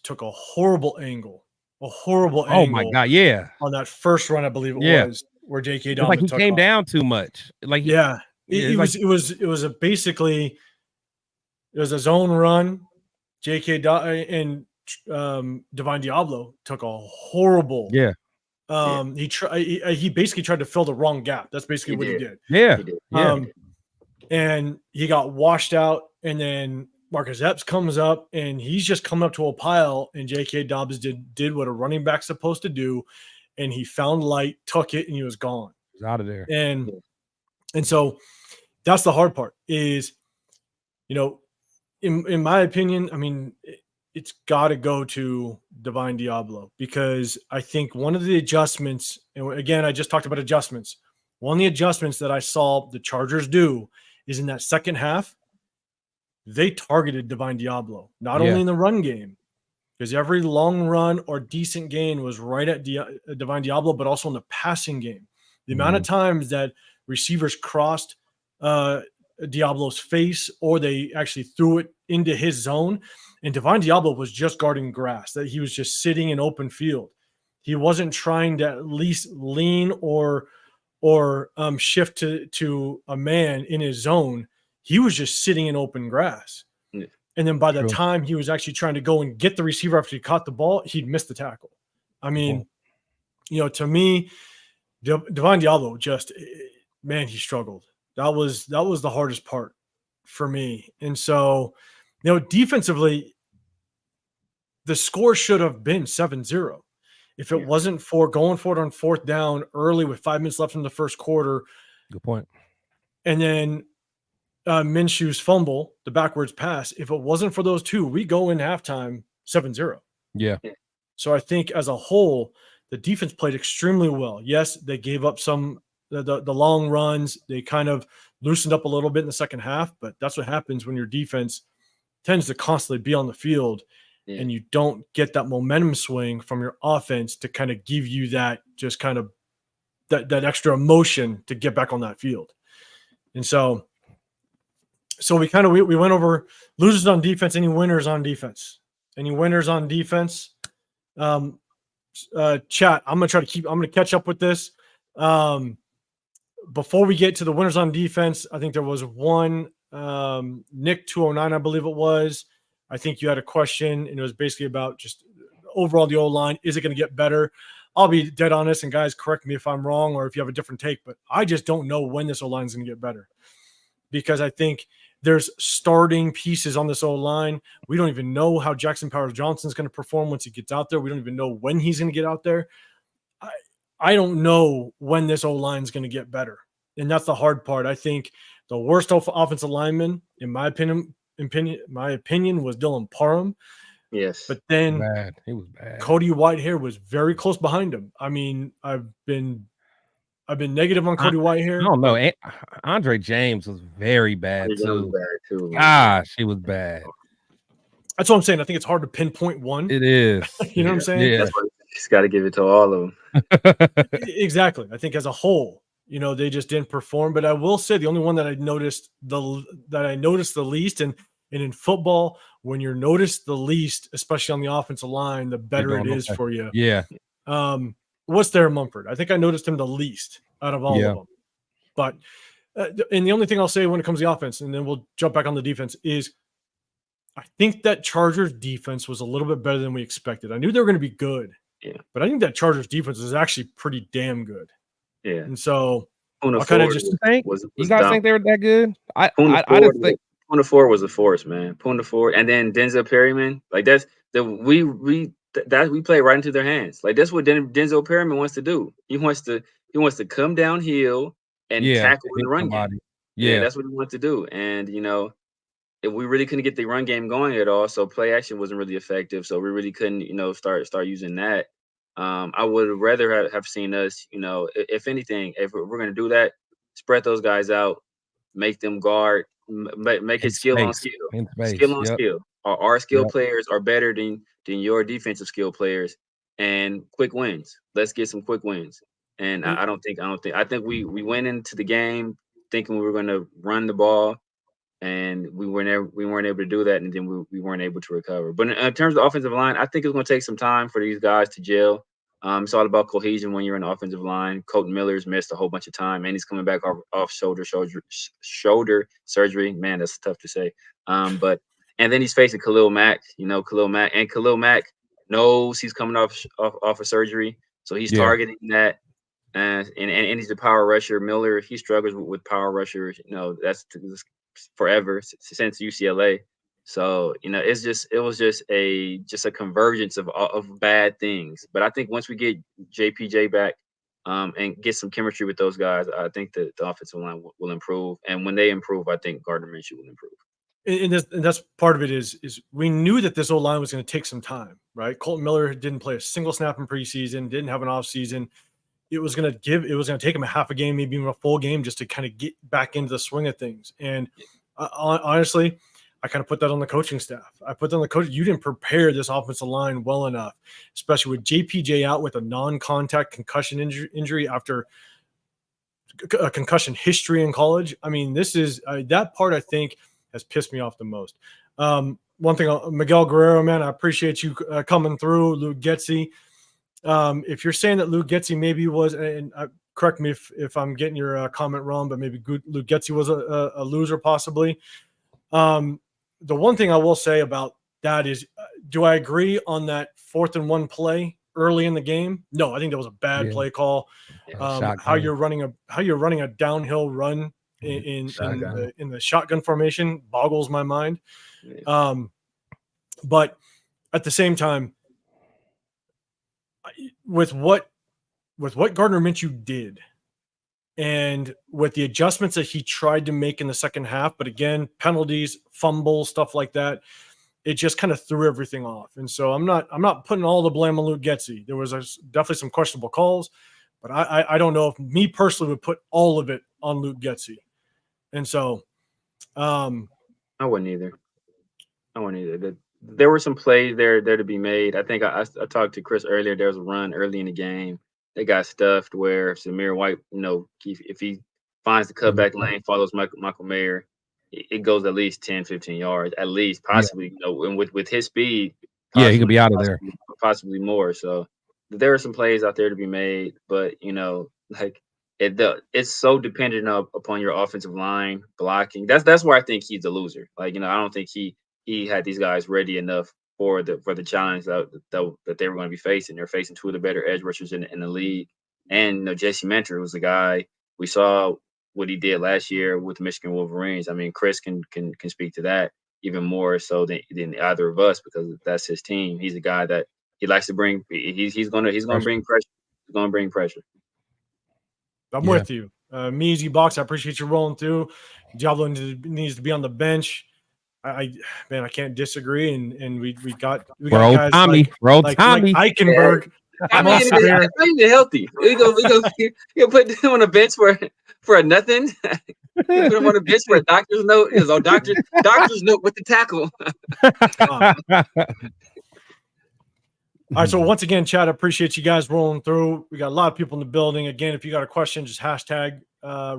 took a horrible angle. Oh my God, yeah. On that first run, I believe it was, where J.K. It's like he took came off. down too much. Like it was a zone run. J.K. and Divine Diablo took a horrible. He basically tried to fill the wrong gap. That's basically what he did. Yeah. And he got washed out, and then Marcus Epps comes up, and he's just coming up to a pile, and J.K. Dobbins did what a running back's supposed to do, and he found light, took it, and he was gone. He's out of there. And so that's the hard part is, in my opinion, I mean, it's got to go to Divine Diablo, because I think one of the adjustments, and again, I just talked about adjustments. One of the adjustments that I saw the Chargers do is in that second half, they targeted Divine Diablo, not only in the run game, because every long run or decent gain was right at Divine Diablo, but also in the passing game. The amount of times that receivers crossed Diablo's face, or they actually threw it into his zone, and Divine Diablo was just guarding grass, that he was just sitting in open field. He wasn't trying to at least lean or shift to a man in his zone. He was just sitting in open grass. Yeah. And then by the time he was actually trying to go and get the receiver after he caught the ball, he'd missed the tackle. I mean, to me, Divine Diablo just, man, he struggled. That was the hardest part for me. And so, defensively, the score should have been 7-0. If it wasn't for going for it on fourth down early with 5 minutes left in the first quarter. Good point. And then Minshew's fumble, the backwards pass. If it wasn't for those two, we go in halftime 7-0. Yeah. So I think as a whole, the defense played extremely well. Yes, they gave up some the long runs. They kind of loosened up a little bit in the second half, but that's what happens when your defense tends to constantly be on the field. Yeah. And you don't get that momentum swing from your offense to kind of give you that just kind of that extra emotion to get back on that field. And so we went over losers on defense, any winners on defense. Any winners on defense? Chat, I'm going to catch up with this. Before we get to the winners on defense, I think there was one, Nick 209, I believe it was. I think you had a question, and it was basically about just overall the O-line. Is it going to get better? I'll be dead honest, and guys, correct me if I'm wrong or if you have a different take, but I just don't know when this O-line is going to get better, because I think there's starting pieces on this O-line. We don't even know how Jackson Powers-Johnson is going to perform once he gets out there. We don't even know when he's going to get out there. I don't know when this O-line is going to get better, and that's the hard part. I think the worst offensive lineman, in my opinion, was Dylan Parham. Yes. But then he was bad. Cody Whitehair was very close behind him. I mean, I've been negative on Cody Whitehair. I don't know. Andre James was very bad too. Bad Gosh, he was bad. That's what I'm saying. I think it's hard to pinpoint one. It is. You know what I'm saying? Yeah. That's why he's got to give it to all of them. Exactly. I think as a whole, they just didn't perform. But I will say the only one that I noticed the least, and in football, when you're noticed the least, especially on the offensive line, the better it is for you. Yeah. What's there, Mumford? I think I noticed him the least out of all of them. But and the only thing I'll say when it comes to the offense, and then we'll jump back on the defense, is I think that Chargers defense was a little bit better than we expected. I knew they were going to be good. Yeah. But I think that Chargers defense is actually pretty damn good. Yeah. And so I kind of just think you guys think they were that good? I just think Puna Ford was a force, man. Puna Ford, and then Denzel Perryman. Like we play right into their hands. Like that's what Denzel Perryman wants to do. He wants to come downhill and tackle in the run game. Yeah, that's what he wanted to do. And if we really couldn't get the run game going at all, so play action wasn't really effective. So we really couldn't, start using that. I would rather have seen us, if anything, if we're gonna do that, spread those guys out, make them guard, make it skill on skill, skill on skill. Our skill players are better than your defensive skill players, and quick wins. Let's get some quick wins. And I think we went into the game thinking we were going to run the ball, and we weren't able to do that, and then we weren't able to recover. But in terms of the offensive line, I think it's going to take some time for these guys to gel. It's all about cohesion when you're in the offensive line. Colton Miller's missed a whole bunch of time, and he's coming back off shoulder surgery. Man, that's tough to say. And then he's facing Khalil Mack. Khalil Mack knows he's coming off of surgery, so he's targeting that. And he's a power rusher. Miller, he struggles with power rushers. That's forever since UCLA. So it was just a convergence of bad things. But I think once we get JPJ back, and get some chemistry with those guys, I think that the offensive line will improve. And when they improve, I think Gardner Minshew will improve. And that's part of it is we knew that this O-line was going to take some time, right? Colton Miller didn't play a single snap in preseason, didn't have an off season. It was going to take him a half a game, maybe even a full game, just to kind of get back into the swing of things. And honestly, I kind of put that on the coaching staff. I put that on the coach. You didn't prepare this offensive line well enough, especially with JPJ out with a non-contact concussion injury after a concussion history in college. I mean, this is that part I think has pissed me off the most. One thing, Miguel Guerrero, man, I appreciate you coming through. Luke Getsy. If you're saying that Luke Getsy maybe was, and correct me if I'm getting your comment wrong, but maybe Luke Getsy was a loser possibly. The one thing I will say about that is, do I agree on that 4th and 1 play early in the game? No, I think that was a bad play call. How you're running a downhill run in the shotgun formation boggles my mind. But at the same time, with what Gardner Minshew did, and with the adjustments that he tried to make in the second half, but again, penalties, fumbles, stuff like that, it just kind of threw everything off. And so I'm not putting all the blame on Luke Getsy. There was definitely some questionable calls, but I don't know if me personally would put all of it on Luke Getsy. And so I wouldn't either. There were some plays there to be made. I think I talked to Chris earlier. There was a run early in the game. They got stuffed where Samir White, if he finds the cutback lane, follows Michael Mayer, it goes at least 10, 15 yards, at least, possibly, and with his speed. He could be out of there. Possibly more. So there are some plays out there to be made, but, it's so dependent upon your offensive line blocking. That's where I think he's a loser. I don't think he had these guys ready enough for the challenge that they were going to be facing. They're facing two of the better edge rushers in the league. And Jesse Mentor was the guy. We saw what he did last year with the Michigan Wolverines. I mean, Chris can speak to that even more so than either of us, because that's his team. He's a guy that he likes to bring. He's going to bring pressure. He's going to bring pressure. I'm with you. Measy Box, I appreciate you rolling through. Diablo needs to be on the bench. I can't disagree, and we got guys Tommy, like Eichenberg. I mean, it's healthy. We go put him on a bench for a nothing. Put him on a bench for a doctor's note. Doctor's note with the tackle. All right, so once again, Chad, I appreciate you guys rolling through. We got a lot of people in the building. Again, if you got a question, just hashtag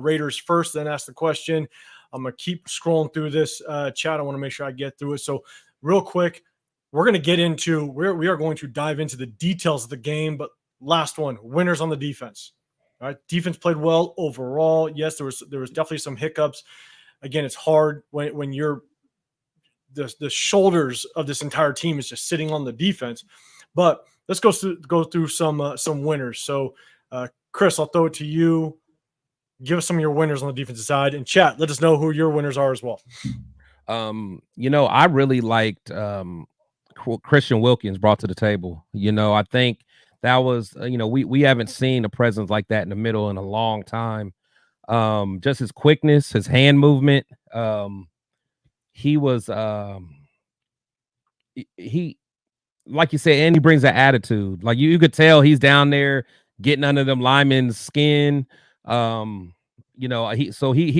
Raiders first, then ask the question. I'm going to keep scrolling through this chat. I want to make sure I get through it. So real quick, we're going to get into we are going to dive into the details of the game. But last one, winners on the defense. All right, defense played well overall. Yes, there was definitely some hiccups. Again, it's hard when you're the shoulders of this entire team is just sitting on the defense. But let's go through some winners. So, Chris, I'll throw it to you. Give us some of your winners on the defensive side, and chat. Let us know who your winners are as well. I really liked what Christian Wilkins brought to the table. I think that was, we haven't seen a presence like that in the middle in a long time. Just his quickness, his hand movement. He was he like you said, and he brings that attitude. Like you could tell he's down there getting under them linemen's skin. He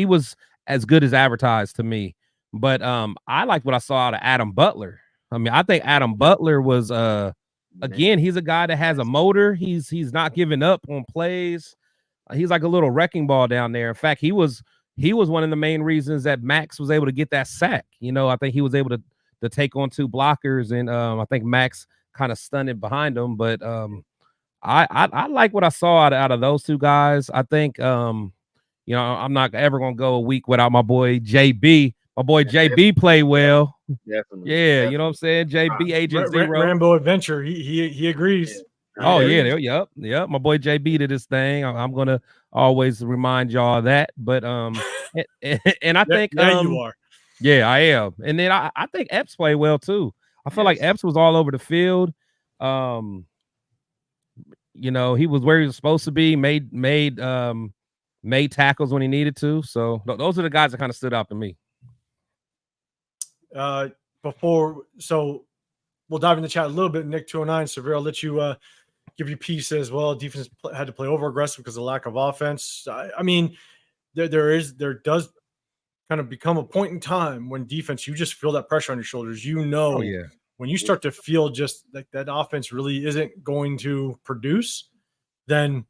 was as good as advertised to me. But I liked what I saw out of Adam Butler. I mean, I think Adam Butler was again, he's a guy that has a motor. He's not giving up on plays. He's like a little wrecking ball down there. In fact, he was one of the main reasons that Max was able to get that sack. I think he was able to take on 2 blockers, and I think Max kind of stunned it behind him. But I like what I saw out of those 2 guys. I think I'm not ever gonna go a week without my boy JB. My boy JB played well. Definitely. Yeah, Definitely. you know what I'm saying? JB Agent Zero. Rambo Adventure. He agrees. Yeah. Oh yeah, yep. My boy JB did his thing. I'm gonna always remind y'all of that. But and I think you are. Yeah, I am. And then I think Epps played well too. I feel like Epps was all over the field. He was where he was supposed to be, made tackles when he needed to. So those are the guys that kind of stood out to me. So we'll dive in the chat a little bit. Nick 209, Severe, I'll let you give your piece as well. Defense had to play over aggressive because of lack of offense. I mean, there does kind of become a point in time when defense, you just feel that pressure on your shoulders. When you start to feel just like that offense really isn't going to produce, then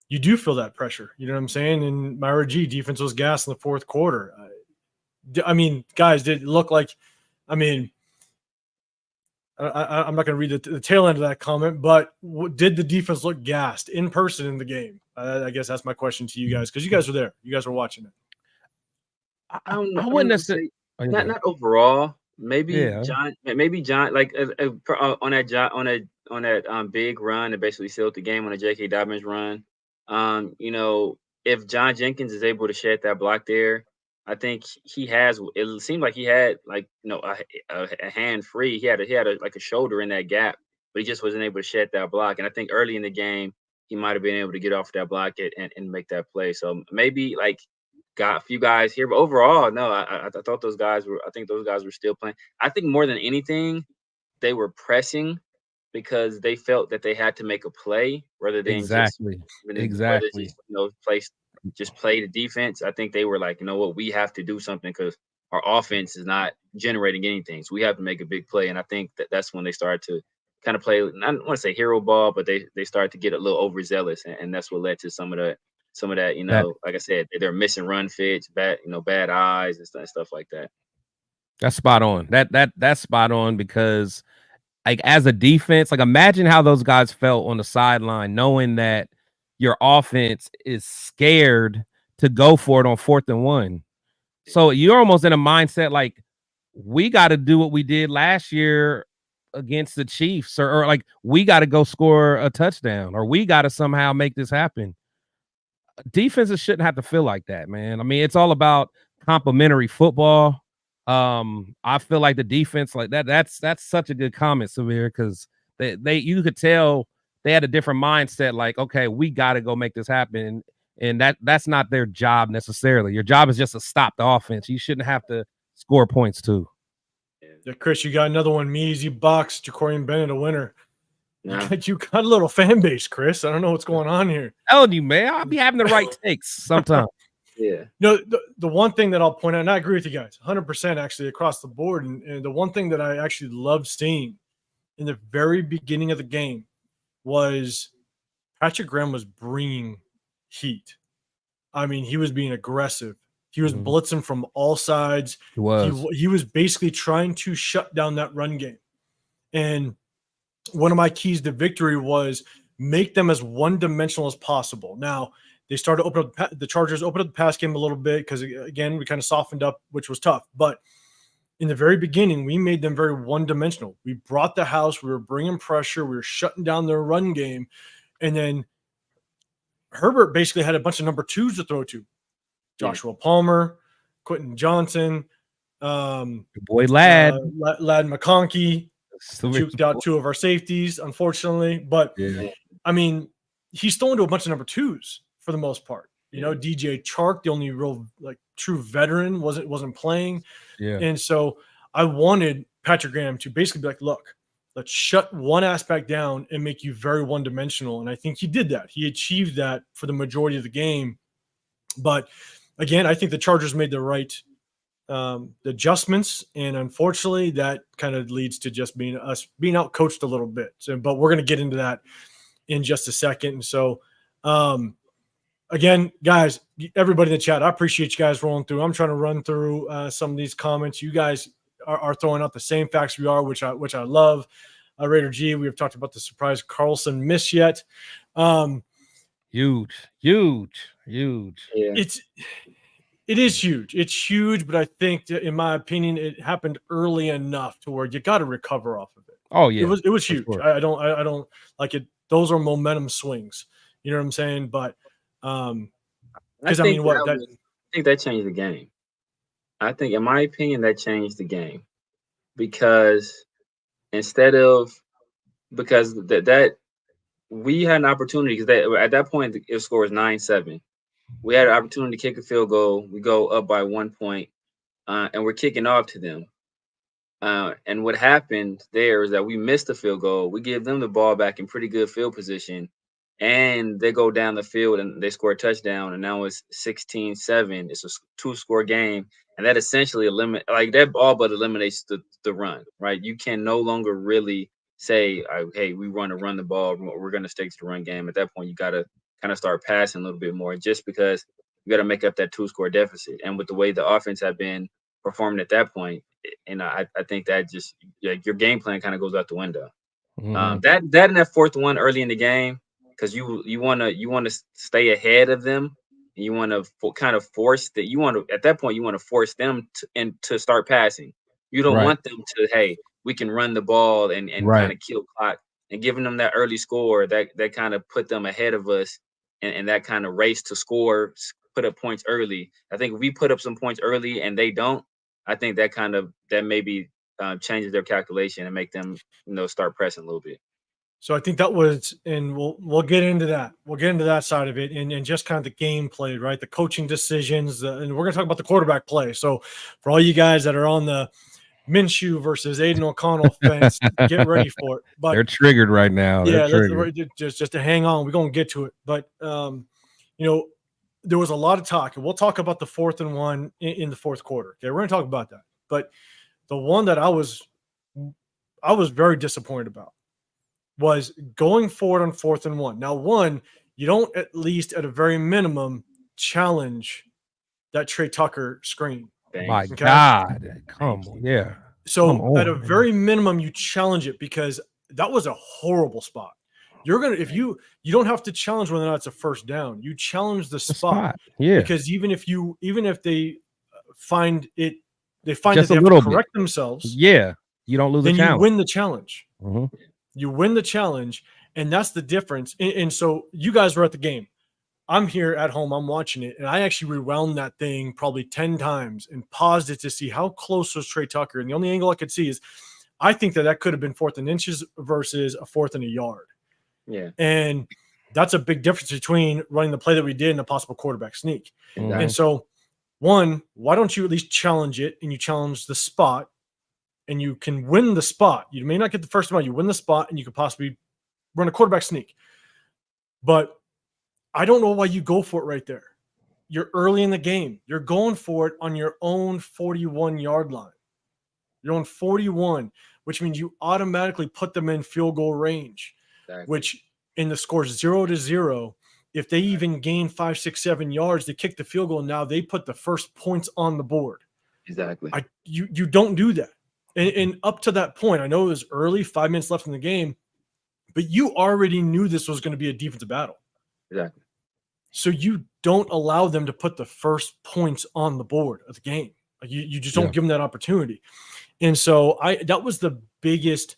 you do feel that pressure. You know what I'm saying? And Myra G, defense was gas in the 4th quarter. I mean, guys, did it look like, I'm not going to read the tail end of that comment, but did the defense look gassed in person in the game? I guess that's my question to you guys, because you guys were there. You guys were watching it. I don't know. I wouldn't necessarily Not overall. Maybe Yeah. John, like on that big run that basically sealed the game on a J.K. Dobbins run. If John Jenkins is able to shed that block there, I think he has. It seemed like he had a hand free. He had a shoulder in that gap, but he just wasn't able to shed that block. And I think early in the game he might have been able to get off that block and make that play. So maybe got a few guys here, but overall, no, I thought those guys were. I think those guys were still playing. I think more than anything, they were pressing because they felt that they had to make a play rather than exactly. just play the defense. I think they were like, you know what, we have to do something because our offense is not generating anything, so we have to make a big play. And I think that's when they started to kind of play. I don't want to say hero ball, but they started to get a little overzealous, and that's what led to some of that. Like I said, they're missing run fits, bad eyes and stuff like that. That's spot on. That's spot on, because as a defense, imagine how those guys felt on the sideline, knowing that your offense is scared to go for it on 4th and 1. So you're almost in a mindset we got to do what we did last year against the Chiefs, or we got to go score a touchdown, or we got to somehow make this happen. Defenses shouldn't have to feel like that, man. I mean, it's all about complementary football. I feel like the defense that's such a good comment, Severe, because you could tell they had a different mindset. Okay, we got to go make this happen, and that's not their job necessarily. Your job is just to stop the offense. You shouldn't have to score points too. Yeah, Chris, you got another one. Me Easy Box, Jacorian Bennett, a winner. Yeah. You got a little fan base, Chris. I don't know what's going on here. Telling you, man, I'll be having the right takes sometimes. Yeah. The one thing that I'll point out, and I agree with you guys 100% actually across the board, and the one thing that I actually loved seeing in the very beginning of the game was Patrick Graham was bringing heat. I mean, he was being aggressive. He was blitzing from all sides. He was basically trying to shut down that run game. And one of my keys to victory was make them as one-dimensional as possible. Now, they started to open up the Chargers, opened up the pass game a little bit because, again, we kind of softened up, which was tough. But in the very beginning, we made them very one-dimensional. We brought the house. We were bringing pressure. We were shutting down their run game. And then Herbert basically had a bunch of number 2s to throw to. Joshua Palmer, Quentin Johnson, boy Ladd McConkey. Juked out 2 of our safeties, unfortunately. But, I mean, he's throwing to a bunch of number 2s for the most part. You know, DJ Chark, the only real like true veteran, wasn't playing. Yeah. And so I wanted Patrick Graham to basically be like, look, let's shut one aspect down and make you very one-dimensional. And I think he did that. He achieved that for the majority of the game. But again, I think the Chargers made the right adjustments, and unfortunately, that kind of leads to just being out coached a little bit. So, but we're going to get into that in just a second. And so, again, guys, everybody in the chat, I appreciate you guys rolling through. I'm trying to run through some of these comments. You guys are throwing out the same facts we are, which I love. Raider G, we have talked about the surprise Carlson miss yet. Huge. Yeah. It is huge. It's huge, but I think that, in my opinion, it happened early enough to where you got to recover off of it. Oh yeah, it was huge. Sure. I don't like it. Those are momentum swings. You know what I'm saying? But because I mean, I think that changed the game. I think, in my opinion, that changed the game because that we had an opportunity, because at that point the score was 9-7. We had an opportunity to kick a field goal. We go up by 1 point, and we're kicking off to them. And what happened there is that we missed the field goal. We give them the ball back in pretty good field position, and they go down the field and they score a touchdown. And now it's 16-7. It's a 2-score game, and that essentially eliminates the run. Right? You can no longer really say, "Hey, we want to run the ball. We're going to stick to the run game." At that point, you got to kind of start passing a little bit more, just because you got to make up that 2-score deficit. And with the way the offense had been performing at that point, and I think that just your game plan kind of goes out the window. Mm-hmm. That and that fourth one early in the game, because you want to stay ahead of them, and you want to kind of force that. At that point you want to force them to start passing. You don't want them to, hey, we can run the ball and kind of kill clock, and giving them that early score that kind of put them ahead of us, and that kind of race to score, put up points early. I think if we put up some points early and they don't, I think that maybe changes their calculation and make them, start pressing a little bit. So I think that was, and we'll get into that. We'll get into that side of it, and just kind of the game played, right? The coaching decisions, and we're going to talk about the quarterback play. So for all you guys that are on the Minshew versus Aiden O'Connell fence, get ready for it. But they're triggered right now. Yeah, just to hang on. We're going to get to it. But there was a lot of talk, and we'll talk about the 4th and 1 in the fourth quarter. Okay, we're going to talk about that. But the one that I was very disappointed about was going forward on 4th and 1. Now, you don't, at least at a very minimum, challenge that Trey Tucker screen. My God, come on, yeah. So at a very minimum, you challenge it, because that was a horrible spot. You're gonna, if you don't have to challenge whether or not it's a first down. You challenge the spot. Yeah. Because even if they find it, they find just that they have to correct themselves. Yeah, you don't lose. Then you win the challenge. Mm-hmm. You win the challenge, and that's the difference. And so you guys were at the game. I'm here at home. I'm watching it, and I actually rewound that thing probably 10 times and paused it to see how close was Trey Tucker. And the only angle I could see is, I think that could have been 4th and inches versus a 4th and a yard. Yeah. And that's a big difference between running the play that we did and a possible quarterback sneak. Mm-hmm. And so, why don't you at least challenge it, and you challenge the spot, and you can win the spot. You may not get the first amount, you win the spot, and you could possibly run a quarterback sneak. But I don't know why you go for it right there. You're early in the game. You're going for it on your own 41-yard line. You're on 41, which means you automatically put them in field goal range. Exactly. Which in the scores 0-0, if they even gain 5, 6, 7 yards, they kick the field goal. Now they put the first points on the board. Exactly. You don't do that. And up to that point, I know it was early, 5 minutes left in the game, but you already knew this was going to be a defensive battle. Exactly. So you don't allow them to put the first points on the board of the game. Like you just don't give them that opportunity. And so that was the biggest,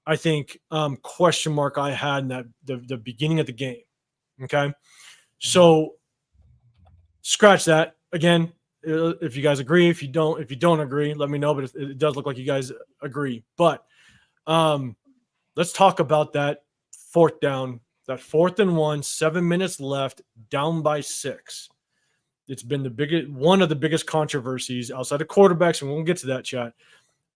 I think, question mark I had in that the beginning of the game. Okay. So scratch that. Again, if you guys agree, if you don't agree, let me know. But it does look like you guys agree. But let's talk about that 4th down that 4th and 1, 7 minutes left, down by 6. It's been one of the biggest controversies outside of quarterbacks, and we'll get to that, chat.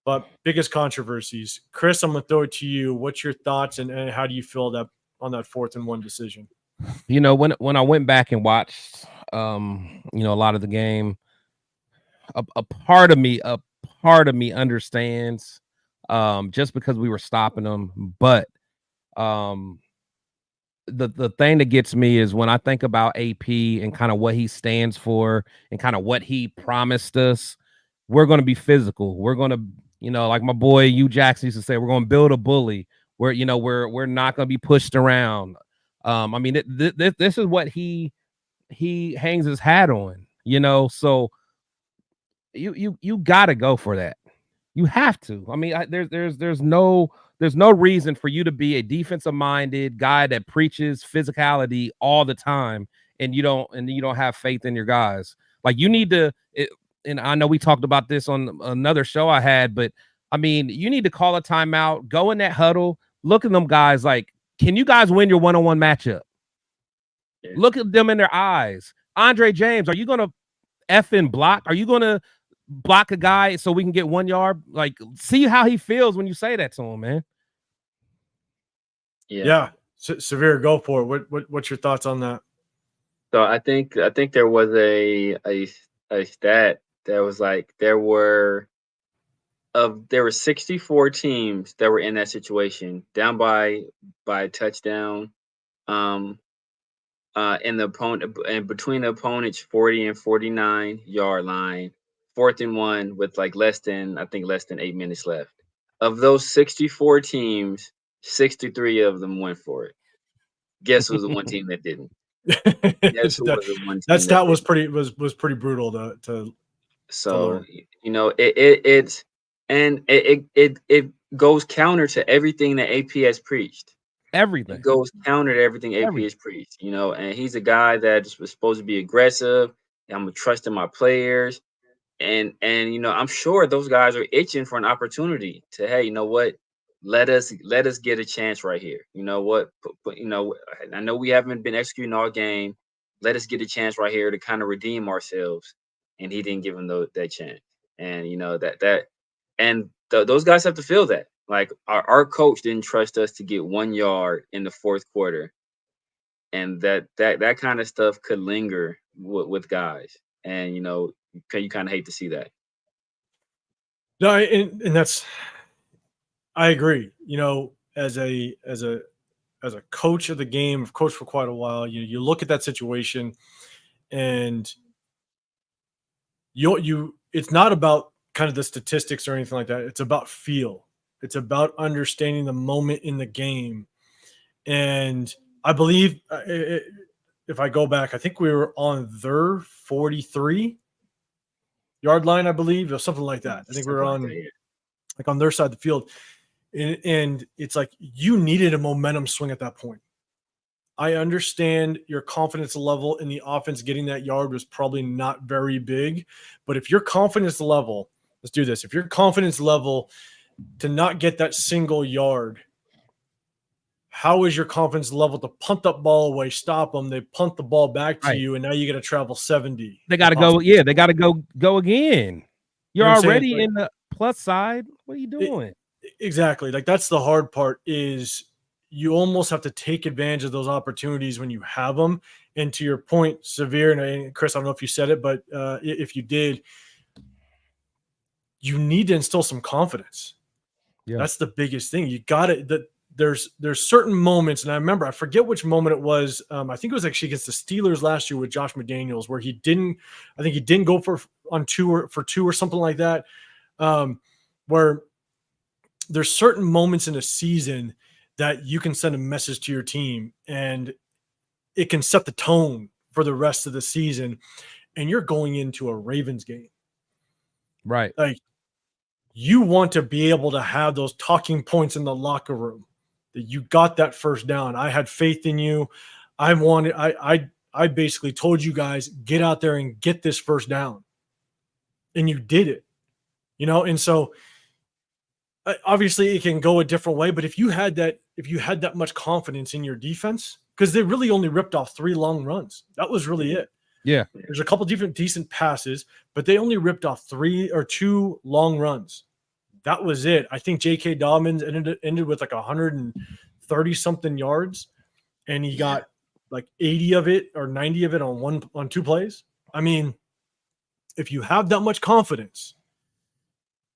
But biggest controversies. Chris, I'm going to throw it to you. What's your thoughts, and how do you feel that on that 4th and 1 decision? You know, when I went back and watched, you know, a lot of the game, a part of me understands, just because we were stopping them, but the thing that gets me is when I think about AP and kind of what he stands for and kind of what he promised us. We're going to be physical. We're going to, you know, like my boy Hugh Jackson used to say, we're going to build a bully. We're, you know, we're not going to be pushed around. I mean, this is what he hangs his hat on, you know. So you got to go for that. You have to. I mean, there's no reason for you to be a defensive minded guy that preaches physicality all the time and you don't have faith in your guys. Like, you need to. And I know we talked about this on another show I had, but I mean, you need to call a timeout, go in that huddle, look at them guys like, can you guys win your one-on-one matchup? Yeah. Look at them in their eyes. Andre James, are you going to effing block? Are you going to block a guy so we can get 1 yard? Like, see how he feels when you say that to him, man. Yeah. Severe, go for it. What's your thoughts on that? So I think there was a stat that was like there were 64 teams that were in that situation, down by a touchdown, in the opponent and between the opponent's 40 and 49 yard line, 4th and 1 with like less than 8 minutes left. Of those 64 teams, 63 of them went for it. Guess who's the one team that didn't? Guess who was the one team that stat was pretty brutal to So, you know, it goes counter to everything that AP has preached. Everything. It goes counter to everything AP has preached, you know, and he's a guy that was supposed to be aggressive. I'm gonna trust in my players. And you know, I'm sure those guys are itching for an opportunity to, hey, you know what? Let us get a chance right here. You know what? You know, I know we haven't been executing all game. Let us get a chance right here to kind of redeem ourselves. And he didn't give him that chance. And you know those guys have to feel that. Like, our coach didn't trust us to get 1 yard in the 4th quarter, and that kind of stuff could linger with guys. And you know, you kind of hate to see that. No, and that's, I agree. You know, as a coach of the game, I've coached for quite a while. You look at that situation, and it's not about kind of the statistics or anything like that. It's about feel. It's about understanding the moment in the game. And I believe if I go back, I think we were on their 43 yard line, I believe, or something like that. I think we were on like on their side of the field. And it's like, you needed a momentum swing at that point. I understand your confidence level in the offense getting that yard was probably not very big, but if your confidence level, let's do this. If your confidence level to not get that single yard, how is your confidence level to punt that ball away, stop them, they punt the ball back to you, and now you got to travel 70. They got to go. Yeah, they got to go again. You're already like, in the plus side. What are you doing? Exactly. Like, that's the hard part, is you almost have to take advantage of those opportunities when you have them. And to your point, Severe, and Chris, I don't know if you said it, but if you did, you need to instill some confidence. Yeah. That's the biggest thing. You got it. There's certain moments, and I forget which moment it was. I think it was actually against the Steelers last year with Josh McDaniels, where he didn't go for two or something like that. Where there's certain moments in a season that you can send a message to your team, and it can set the tone for the rest of the season. And you're going into a Ravens game, right? Like, you want to be able to have those talking points in the locker room that you got that first down. I had faith in you. I basically told you guys, get out there and get this first down. And you did it, you know? And so obviously it can go a different way, but if you had that much confidence in your defense, because they really only ripped off 3 long runs. That was really it. Yeah. There's a couple different decent passes, but they only ripped off 3 or 2 long runs. That was it. I think J.K. Dobbins ended with like 130 something yards, and he got like 80 of it or 90 of it on 2 plays. I mean, if you have that much confidence,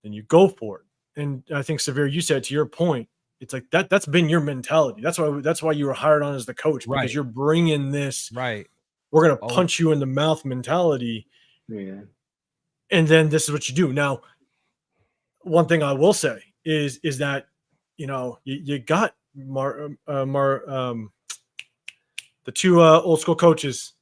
then you go for it. And I think, Severe, you said, to your point, it's like that's been your mentality. That's why you were hired on as the coach, because you're bringing this right. We're gonna punch you in the mouth mentality. Yeah. And then this is what you do. Now, one thing I will say is that, you know, you got the 2 old school coaches,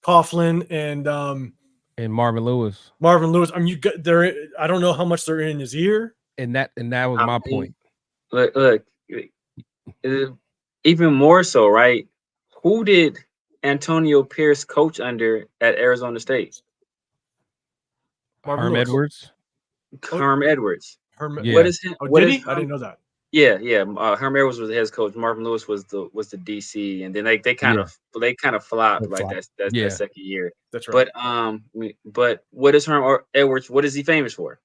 Coughlin and Marvin Lewis. Marvin Lewis. I mean, you got there. I don't know how much they're in his ear. And that was my point. Look, even more so, right? Who did Antonio Pierce coach under at Arizona State? Herm Edwards. Herm Edwards. Yeah. What is him? Did he? I didn't know that. Yeah. Herm Edwards was the head coach. Marvin Lewis was the DC, and then they kind of flopped like that second year. That's right. But what is Herm Edwards? What is he famous for?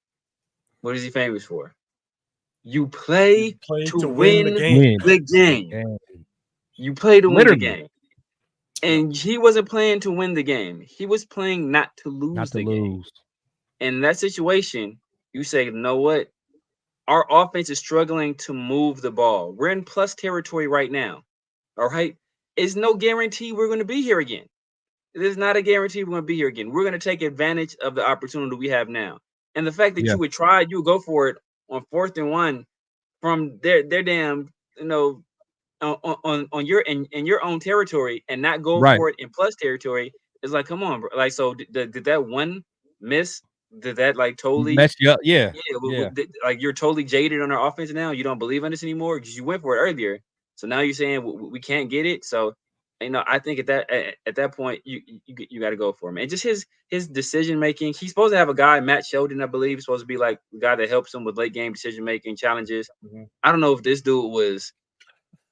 What is he famous for? You play to win the game. You play to win the game. And he wasn't playing to win the game. He was playing not to lose the game. In that situation, you say, you know what? Our offense is struggling to move the ball. We're in plus territory right now. All right? It's no guarantee we're going to be here again. There's not a guarantee we're going to be here again. We're going to take advantage of the opportunity we have now. And the fact that you would go for it on 4th and 1 from their damn, you know, on your in your own territory and not go for it in plus territory is like, come on, bro. Like, so did that one miss? Did that like totally mess you up? Yeah. Like you're totally jaded on our offense now. You don't believe in this anymore because you went for it earlier. So now you're saying we can't get it. So, you know, I think at that point you got to go for him. And just his decision making. He's supposed to have a guy, Matt Sheldon, I believe, he's supposed to be like the guy that helps him with late game decision making challenges. Mm-hmm. I don't know if this dude was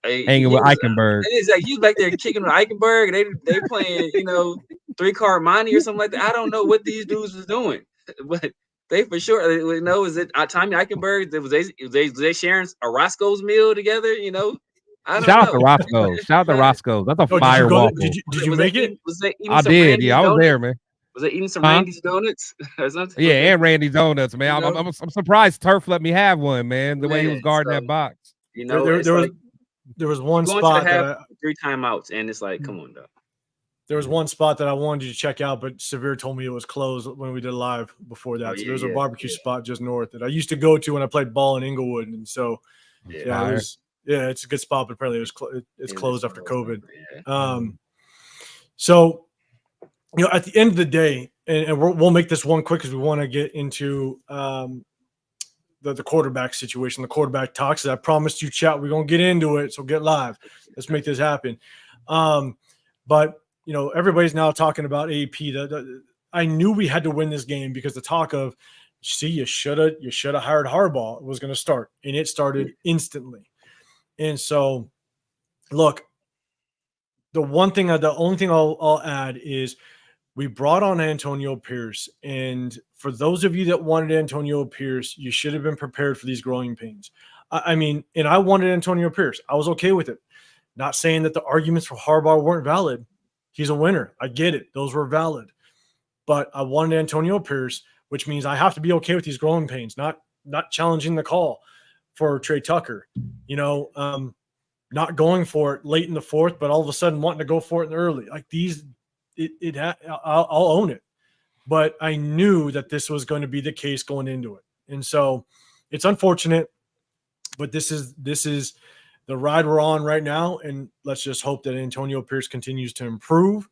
hanging with Eichenberg. It's like he was back there kicking with Eichenberg. They playing, you know, 3-card money or something like that. I don't know what these dudes was doing, but they for sure, you know, is it Tommy Eichenberg? Was they sharing a Roscoe's meal together? You know, I don't know. Shout out to Roscoe. Shout out to Roscoe. That's a firewall. Did you make it? I did. Yeah, I was there, man. Was they eating some Randy's donuts or something? Yeah, and Randy's donuts, man. I'm surprised Turf let me have one, man. The way he was guarding that box. You know, there was one spot that 3 timeouts, and it's like, come on, dog. There was one spot that I wanted you to check out, but Severe told me it was closed when we did live before that. So there's a barbecue spot just north that I used to go to when I played ball in Inglewood, and so it's a good spot, but apparently it's closed after COVID. So, you know, at the end of the day, and we'll make this one quick because we want to get into the quarterback situation, the quarterback talks. I promised you, chat, we're gonna get into it, so get live. Let's make this happen. But you know, everybody's now talking about AP. I knew we had to win this game because the talk of, see, you should have hired Harbaugh was going to start, and it started instantly. And so, look, the only thing I'll add is we brought on Antonio Pierce, and for those of you that wanted Antonio Pierce, you should have been prepared for these growing pains. I mean, and I wanted Antonio Pierce. I was okay with it. Not saying that the arguments for Harbaugh weren't valid. He's a winner. I get it. Those were valid. But I wanted Antonio Pierce, which means I have to be okay with these growing pains, not challenging the call for Trey Tucker. You know, not going for it late in the 4th, but all of a sudden wanting to go for it in the early. Like these, I'll own it. But I knew that this was going to be the case going into it. And so it's unfortunate, but this is the ride we're on right now, and let's just hope that Antonio Pierce continues to improve.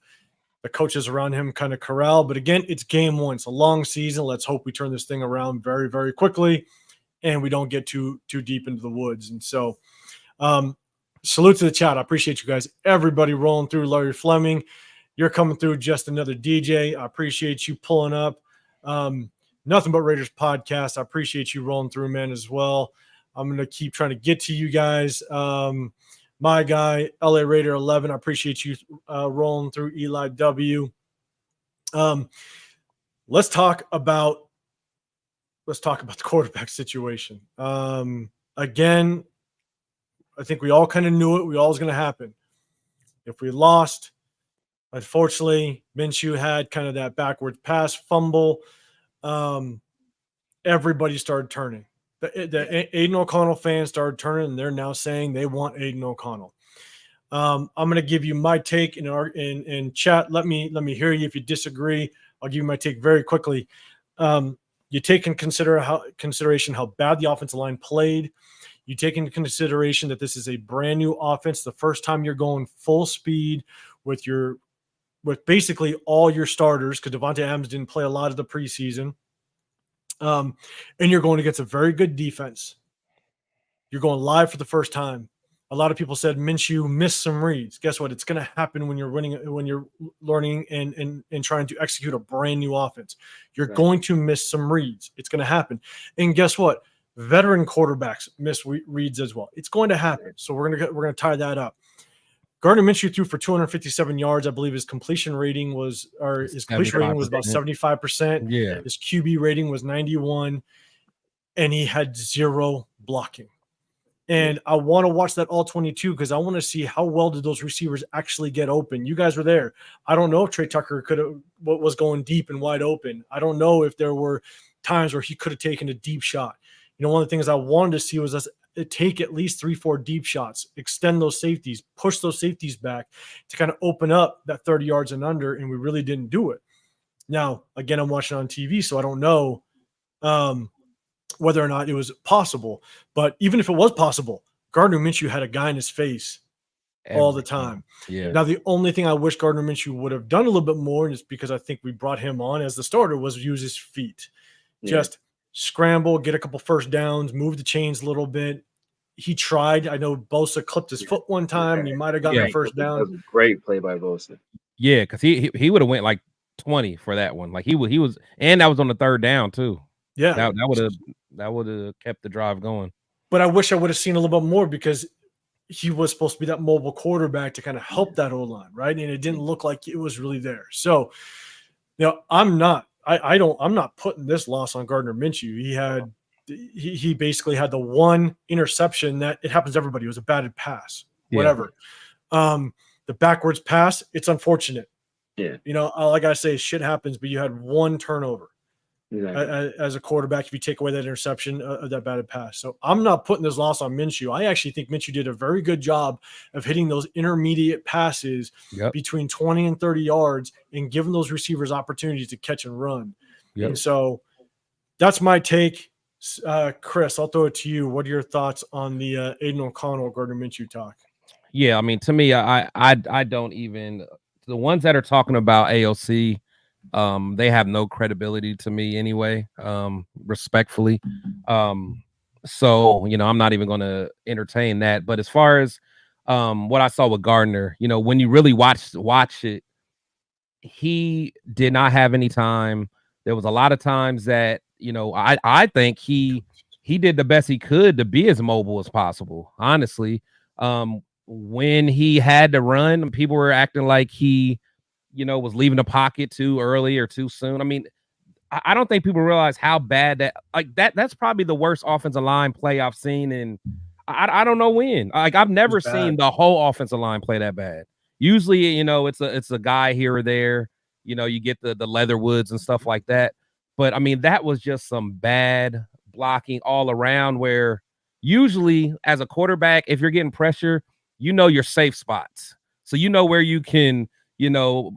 The coaches around him kind of corral, but again, it's game 1. It's a long season. Let's hope we turn this thing around very, very quickly, and we don't get too deep into the woods. And so, salute to the chat. I appreciate you guys. Everybody rolling through. Larry Fleming, you're coming through. Just another DJ. I appreciate you pulling up. Nothing But Raiders podcast. I appreciate you rolling through, man, as well. I'm going to keep trying to get to you guys. my guy, LA Raider 11. I appreciate you rolling through Eli W. Let's talk about the quarterback situation. Again, I think we all kind of knew it. We all was going to happen. If we lost, unfortunately, Minshew had kind of that backwards pass fumble. Everybody started turning. The Aiden O'Connell fans started turning, and they're now saying they want Aiden O'Connell. I'm going to give you my take in chat. Let me hear you if you disagree. I'll give you my take very quickly. You take in consideration how bad the offensive line played. You take into consideration that this is a brand new offense. The first time you're going full speed with basically all your starters, because Devontae Adams didn't play a lot of the preseason. And you're going against a very good defense. You're going live for the first time. A lot of people said Minshew missed some reads. Guess what? It's going to happen when you're learning and trying to execute a brand new offense. You're going to miss some reads. It's going to happen. And guess what? Veteran quarterbacks miss reads as well. It's going to happen. So we're going to tie that up. Gardner Minshew threw for 257 yards. I believe his completion rating was about 75%. Yeah. His QB rating was 91, and he had 0 blocking. And I want to watch that all 22 because I want to see how well did those receivers actually get open. You guys were there. I don't know if Trey Tucker was going deep and wide open. I don't know if there were times where he could have taken a deep shot. You know, one of the things I wanted to see was us take at least 3-4 deep shots, extend those safeties, push those safeties back to kind of open up that 30 yards and under, and we really didn't do it. Now, again, I'm watching on TV, so I don't know whether or not it was possible. But even if it was possible, Gardner Minshew had a guy in his face all the time. Yeah. Now, the only thing I wish Gardner Minshew would have done a little bit more, and it's because I think we brought him on as the starter, was use his feet. Yeah. Just scramble, get a couple first downs, move the chains a little bit. He tried. I know Bosa clipped his foot one time, and he might have gotten the first down. That was a great play by Bosa. Yeah, because he would have went like 20 for that one. Like he was, and that was on the third down too. Yeah, that would have kept the drive going. But I wish I would have seen a little bit more because he was supposed to be that mobile quarterback to kind of help that O-line, right? And it didn't look like it was really there. So, you know, I'm not putting this loss on Gardner Minshew. He basically had the one interception that it happens to everybody. It was a batted pass, whatever. Yeah. The backwards pass, it's unfortunate. Yeah. You know, all I got to say is shit happens, but you had one turnover as a quarterback if you take away that interception of that batted pass. So I'm not putting this loss on Minshew. I actually think Minshew did a very good job of hitting those intermediate passes between 20 and 30 yards and giving those receivers opportunities to catch and run. Yep. And so that's my take. Chris, I'll throw it to you. What are your thoughts on the Aiden O'Connell, Gardner Minshew talk? Yeah, I mean, to me, I don't even – the ones that are talking about AOC, they have no credibility to me anyway, respectfully. So, you know, I'm not even going to entertain that. But as far as what I saw with Gardner, you know, when you really watch it, he did not have any time. There was a lot of times that, you know, I think he did the best he could to be as mobile as possible, honestly. When he had to run, people were acting like he, you know, was leaving the pocket too early or too soon. I mean, I don't think people realize how bad that's probably the worst offensive line play I've seen in I don't know when. Like I've never seen the whole offensive line play that bad. Usually, you know, it's a guy here or there. You know, you get the Leatherwoods and stuff like that. But I mean, that was just some bad blocking all around where usually as a quarterback, if you're getting pressure, you know your safe spots. So you know where you can, you know,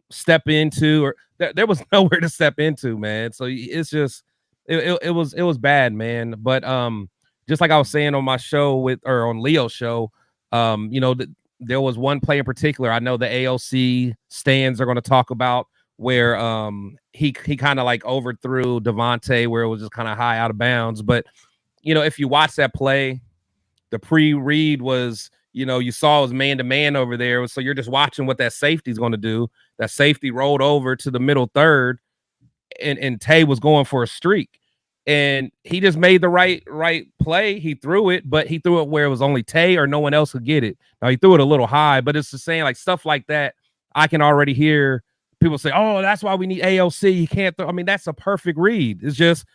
step into, or there was nowhere to step into, man. So it's just it was bad, man. But just like I was saying on my show on Leo's show, you know, there was one play in particular I know the AOC stands are going to talk about where he kind of like overthrew Devontae where it was just kind of high out of bounds. But you know, if you watch that play, the pre-read was, you know, you saw it was man-to-man over there. So you're just watching what that safety is going to do. That safety rolled over to the middle third, and Tay was going for a streak. and he just made the right play. He threw it, but he threw it where it was only Tay or no one else could get it. Now he threw it a little high, but it's the same, like stuff like that. I can already hear people say, "Oh, that's why we need AOC. He can't throw." I mean, that's a perfect read. It's just,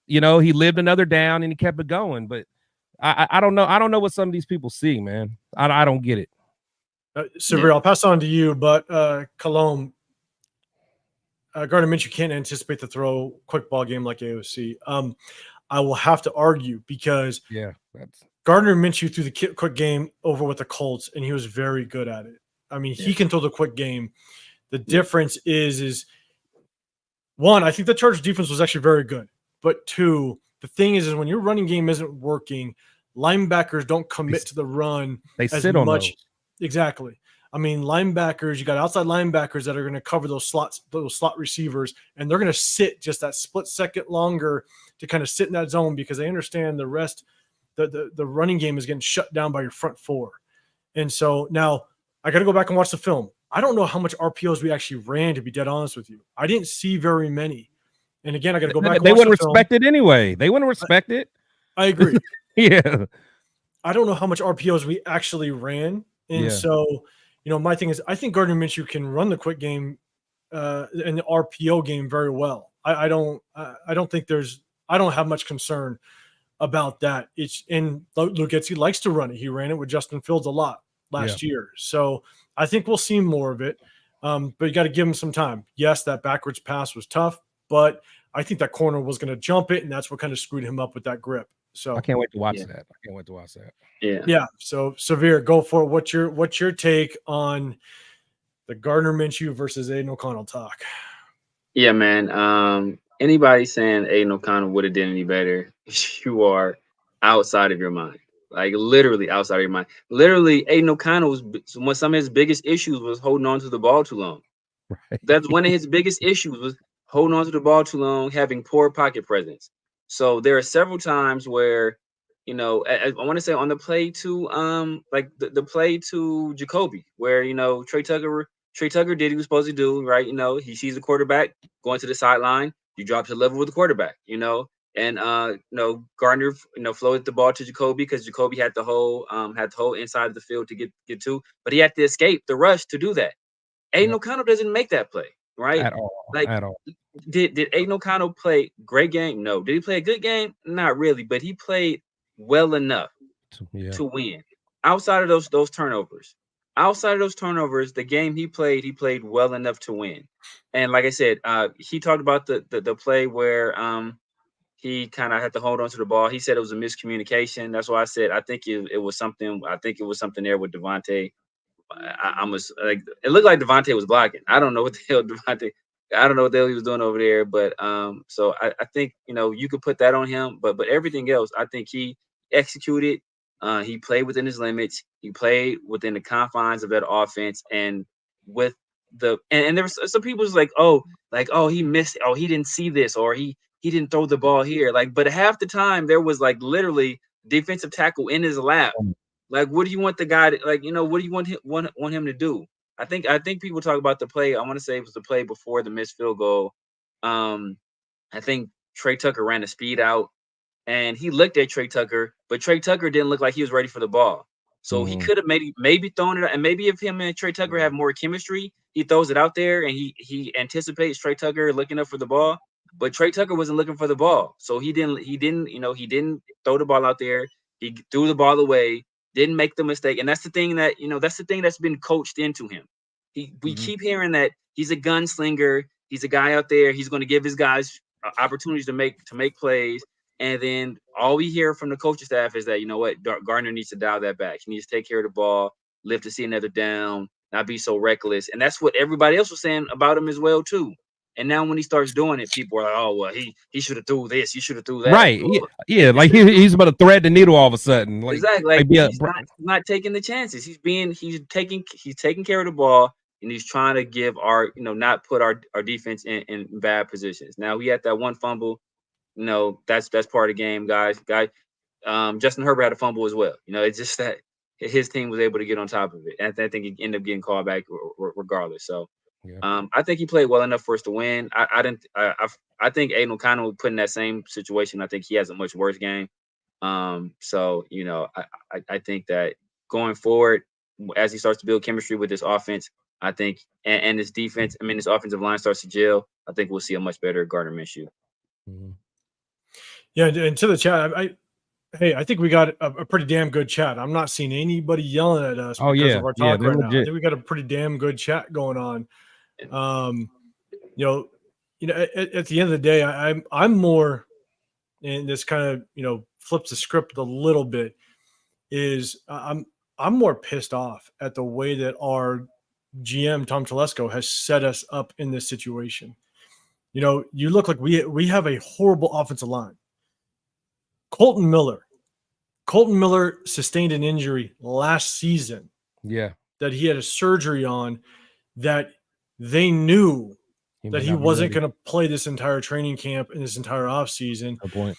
he lived another down and he kept it going. But I don't know. I don't know what some of these people see, man. I don't get it. Severe, I'll pass on to you, but Cologne, Gardner Minshew can't anticipate the throw quick ball game like AOC. I will have to argue because Gardner Minshew threw the quick game over with the Colts, and he was very good at it. I mean, he can throw the quick game. The difference is one, I think the Chargers defense was actually very good. But two, the thing is when your running game isn't working, linebackers don't commit to the run They as sit on much. those. Exactly. I mean, linebackers, you got outside linebackers that are going to cover those slot receivers, and they're going to sit just that split second longer to kind of sit in that zone because they understand the rest, the running game is getting shut down by your front four. And so now I got to go back and watch the film. I don't know how much RPOs we actually ran, to be dead honest with you. I didn't see very many. And again, I got to go back and watch the film. They wouldn't respect it anyway. They wouldn't respect it. I agree. Yeah. I don't know how much RPOs we actually ran. And so, my thing is I think Gardner Minshew can run the quick game and the RPO game very well. I don't think I don't have much concern about that. And Luke Getzey likes to run it. He ran it with Justin Fields a lot last year. So I think we'll see more of it. But you got to give him some time. Yes, that backwards pass was tough, but I think that corner was going to jump it, and that's what kind of screwed him up with that grip. So I can't wait to watch that. I can't wait to watch that. Yeah. So Severe, go for it. What's your take on the Gardner Minshew versus Aiden O'Connell talk? Yeah, man. Anybody saying Aiden O'Connell would have done any better, you are outside of your mind. Like literally outside of your mind. Literally, Aiden O'Connell was some of his biggest issues was holding on to the ball too long. Right. That's one of his biggest issues was holding on to the ball too long, having poor pocket presence. So there are several times where, I want to say on the play to like the play to Jacoby, where Trey Tucker did what he was supposed to do, right? He sees the quarterback going to the sideline, you drop to level with the quarterback, and Gardner, floated the ball to Jacoby because Jacoby had the whole inside of the field to get to, but he had to escape the rush to do that. Aiden O'Connell doesn't make that play, right? At all. Did Aiden O'Connell play great game? No. Did he play a good game? Not really, but he played well enough to win. Outside of those turnovers, the game he played well enough to win. And like I said, he talked about the play where he kind of had to hold on to the ball. He said it was a miscommunication. That's why I said I think it was something. I think it was something there with Devontae. I was like, it looked like Devontae was blocking. I don't know what the hell he was doing over there. But so I think you could put that on him. But everything else, I think he executed. He played within his limits. He played within the confines of that offense, and with and there was some people was like, oh, he missed. Oh, he didn't see this, or he didn't throw the ball here. But half the time there was literally defensive tackle in his lap. What do you want the guy to, what do you want him to do? I think people talk about the play. I want to say it was the play before the missed field goal. I think Trey Tucker ran a speed out, and he looked at Trey Tucker, but Trey Tucker didn't look like he was ready for the ball. So he could have maybe thrown it, and maybe if him and Trey Tucker have more chemistry, he throws it out there, and he anticipates Trey Tucker looking up for the ball. But Trey Tucker wasn't looking for the ball, so he didn't throw the ball out there. He threw the ball away. Didn't make the mistake, and that's the thing that's been coached into him. We keep hearing that he's a gunslinger. He's a guy out there. He's going to give his guys opportunities to make plays, and then all we hear from the coaching staff is that Gardner needs to dial that back. He needs to take care of the ball, live to see another down, not be so reckless, and that's what everybody else was saying about him as well too. And now when he starts doing it, people are like, "Oh, well, he should have threw this. He should have threw that." Right? Yeah. Like he's about to thread the needle all of a sudden. Exactly. He's not taking the chances. He's taking care of the ball, and he's trying to give not put our defense in bad positions. Now we had that one fumble. That's part of the game, guys. Justin Herbert had a fumble as well. It's just that his team was able to get on top of it, and I think he ended up getting called back regardless. So Yeah. I think he played well enough for us to win. I think Aiden O'Connell would put in that same situation. I think he has a much worse game. So I think that going forward, as he starts to build chemistry with this offense, I think, and this defense, I mean, this offensive line starts to gel, I think we'll see a much better Gardner Minshew. Mhm. Yeah, and to the chat, hey, I think we got a pretty damn good chat. I'm not seeing anybody yelling at us Oh, because yeah. of our Yeah, talk they're right now. I legit. think we got a pretty damn good chat going on. You know, at the end of the day, I'm more, and this kind of flips the script a little bit. Is I'm more pissed off at the way that our GM Tom Telesco has set us up in this situation. You look like we have a horrible offensive line. Colton Miller sustained an injury last season Yeah. that he had a surgery on, that they knew He that may he not be wasn't ready. going to play this entire training camp and this entire offseason. Good point.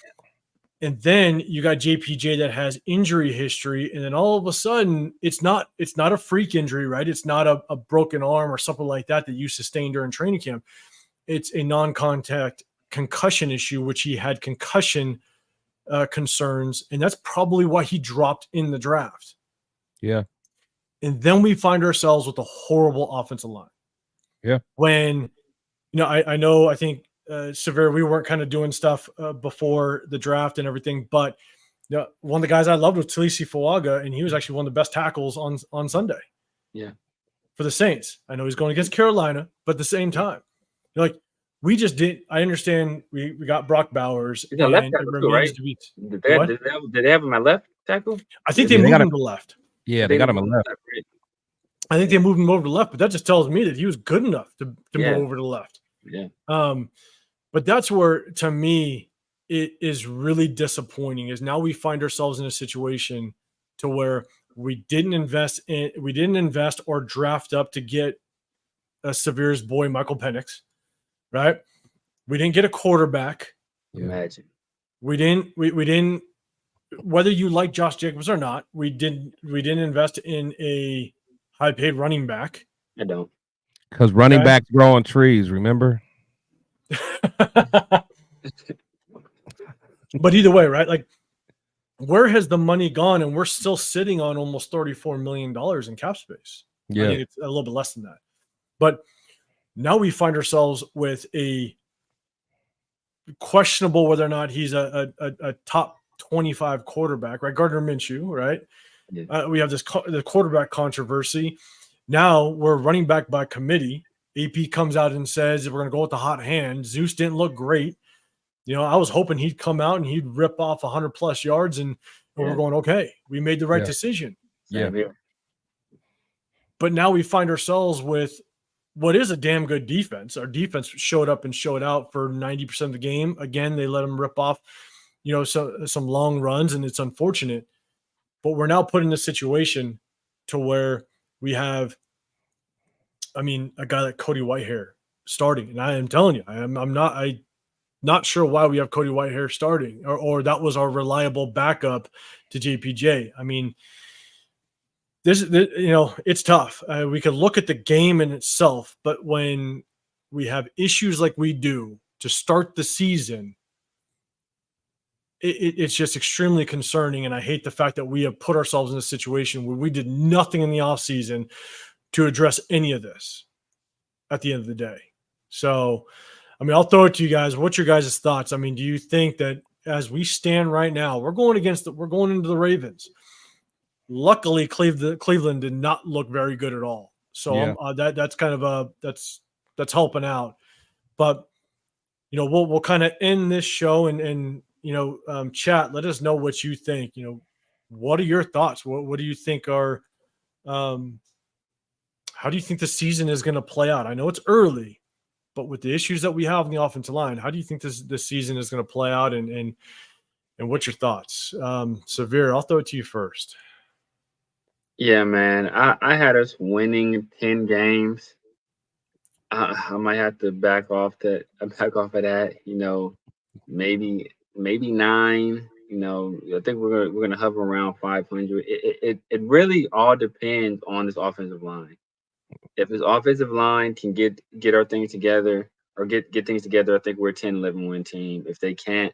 And then you got JPJ that has injury history, and then all of a sudden it's not a freak injury, right? It's not a broken arm or something like that you sustained during training camp. It's a non-contact concussion issue, which he had concussion concerns, and that's probably why he dropped in the draft. Yeah. And then we find ourselves with a horrible offensive line. Yeah. When, I think Severe, we weren't kind of doing stuff before the draft and everything, but one of the guys I loved was Talisi Fuaga, and he was actually one of the best tackles on Sunday. Yeah. For the Saints. I know he's going against Carolina, but at the same time, we just didn't. I understand we got Brock Bowers, He's a and left it tackle too, remains right? to be. Did they have him at left tackle? I think Yeah, they they moved got him to left. Yeah, they got him a left. Right? I think they moved him over to left, but that just tells me that he was good enough to Yeah. move over to left. Yeah. But that's where, to me, it is really disappointing. Is now we find ourselves in a situation to where we didn't invest or draft up to get a Severe's boy Michael Penix, right? We didn't get a quarterback. Yeah. Imagine. We didn't. Whether you like Josh Jacobs or not, we didn't invest in a high-paid running back. I don't. Because running Okay. backs grow on trees, remember? But either way, right? Like, where has the money gone? And we're still sitting on almost $34 million in cap space. I Yeah. think it's a little bit less than that. But now we find ourselves with a questionable whether or not he's a top 25 quarterback, right? Gardner Minshew, right? Yeah. We have the quarterback controversy. Now we're running back by committee. AP comes out and says we're going to go with the hot hand. Zeus didn't look great. I was hoping he'd come out and he'd rip off 100+ yards, and we're going, okay, we made the right decision. Same here. But now we find ourselves with what is a damn good defense. Our defense showed up and showed out for 90% of the game. Again, they let them rip off, some long runs, and it's unfortunate. But we're now put in a situation to where we have, a guy like Cody Whitehair starting. And I am telling you, I'm not sure why we have Cody Whitehair starting, or that was our reliable backup to JPJ. It's tough. We could look at the game in itself, but when we have issues like we do to start the season, it's just extremely concerning. And I hate the fact that we have put ourselves in a situation where we did nothing in the offseason to address any of this at the end of the day. So, I'll throw it to you guys. What's your guys' thoughts? Do you think that as we stand right now, we're going into the Ravens? Luckily, Cleveland did not look very good at all. So that's kind of that's helping out. But we'll kind of end this show and chat. Let us know what you think. What are your thoughts? What do you think are how do you think the season is going to play out? I know it's early, but with the issues that we have in the offensive line, how do you think this season is going to play out? And what's your thoughts? Severe, I'll throw it to you first. Yeah, man. I had us winning 10 games. I might have to back off of that. Maybe 9. I think we're gonna hover around 500. It really all depends on this offensive line. If his offensive line can get our things together or get things together, I think we're a 10-11 win team. If they can't,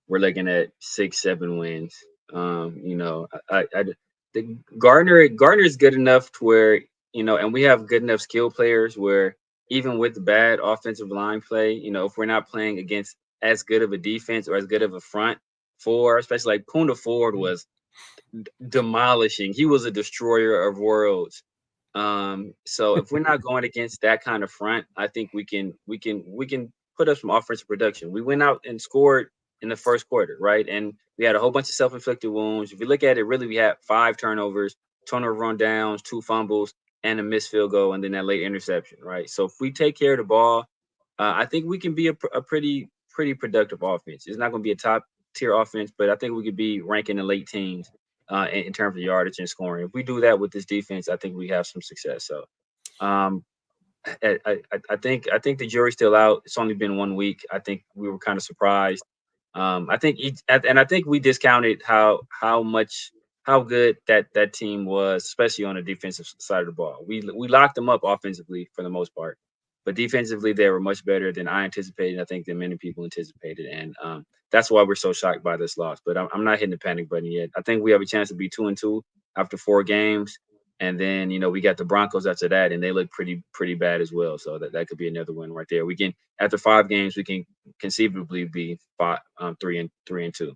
we're looking at 6-7 wins. You know, the Gardner is good enough to where, you know, and we have good enough skill players where even with bad offensive line play, you know, if we're not playing against as good of a defense or as good of a front four, especially like Puna Ford was demolishing. He was a destroyer of worlds. So if we're not going against that kind of front, I think we can put up some offensive production. We went out and scored in the first quarter, right? And we had a whole bunch of self-inflicted wounds. If you look at it, really we had 5 turnovers, turnover on downs, 2 fumbles, and a missed field goal, and then that late interception, right? So if we take care of the ball, I think we can be a pretty productive offense. It's not going to be a top tier offense, but I think we could be ranking the late teens in terms of yardage and scoring. If we do that with this defense, I think we have some success. So um, I think the jury's still out. It's only been 1 week. I think we were kind of surprised. I think I think we discounted how good that team was, especially on the defensive side of the ball. We locked them up offensively for the most part, but defensively they were much better than I anticipated. I think than many people anticipated, and that's why we're so shocked by this loss. But I'm not hitting the panic button yet. I think we have a chance to be 2-2 after 4 games. And then, you know, we got the Broncos after that, and they look pretty bad as well. So that could be another win right there. We can, after 5 games, we can conceivably be 3-2.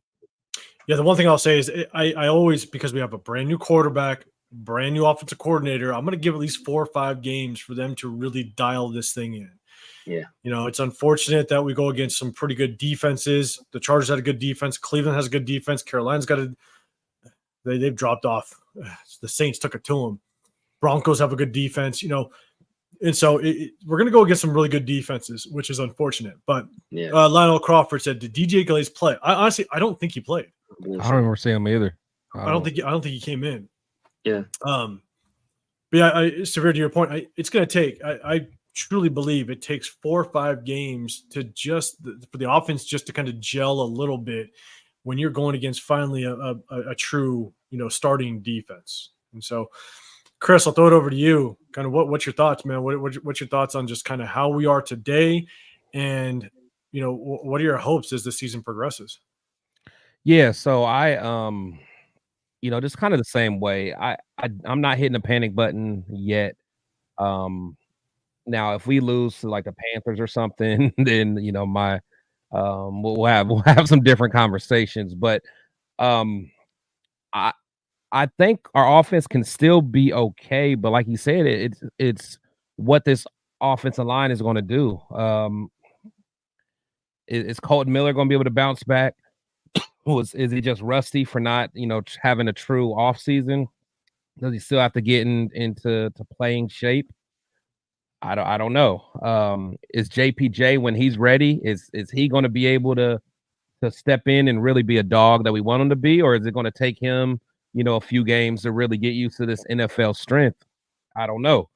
Yeah, the one thing I'll say is I always, because we have a brand new quarterback, brand new offensive coordinator, I'm going to give at least 4 or 5 games for them to really dial this thing in. Yeah. You know, it's unfortunate that we go against some pretty good defenses. The Chargers had a good defense. Cleveland has a good defense. Carolina's got they've dropped off. The Saints took it to them. Broncos have a good defense, you know, and so we're going to go against some really good defenses, which is unfortunate. But Yeah. Lionel Crawford said, "Did DJ Glaze play?" I don't think he played. I don't remember seeing him either. I don't think he came in. Yeah. But yeah, Severe, to your point, it's going to take. I truly believe it takes 4 or 5 games to for the offense just to kind of gel a little bit when you're going against finally a true, you know, starting defense. And so, Chris, I'll throw it over to you. Kind of what's your thoughts, man? What's your thoughts on just kind of how we are today, and you know, what are your hopes as the season progresses? Yeah, so I you know, just kind of the same way. I'm not hitting the panic button yet. Now if we lose to like the Panthers or something, then you know my we'll have some different conversations. But I think our offense can still be okay, but like you said, it's what this offensive line is going to do. Is Colton Miller going to be able to bounce back? Is he just rusty for not, you know, having a true off season? Does he still have to get into playing shape? I don't know. Is JPJ, when he's ready, is he going to be able to step in and really be a dog that we want him to be, or is it going to take him, you know, a few games to really get used to this NFL strength? I don't know.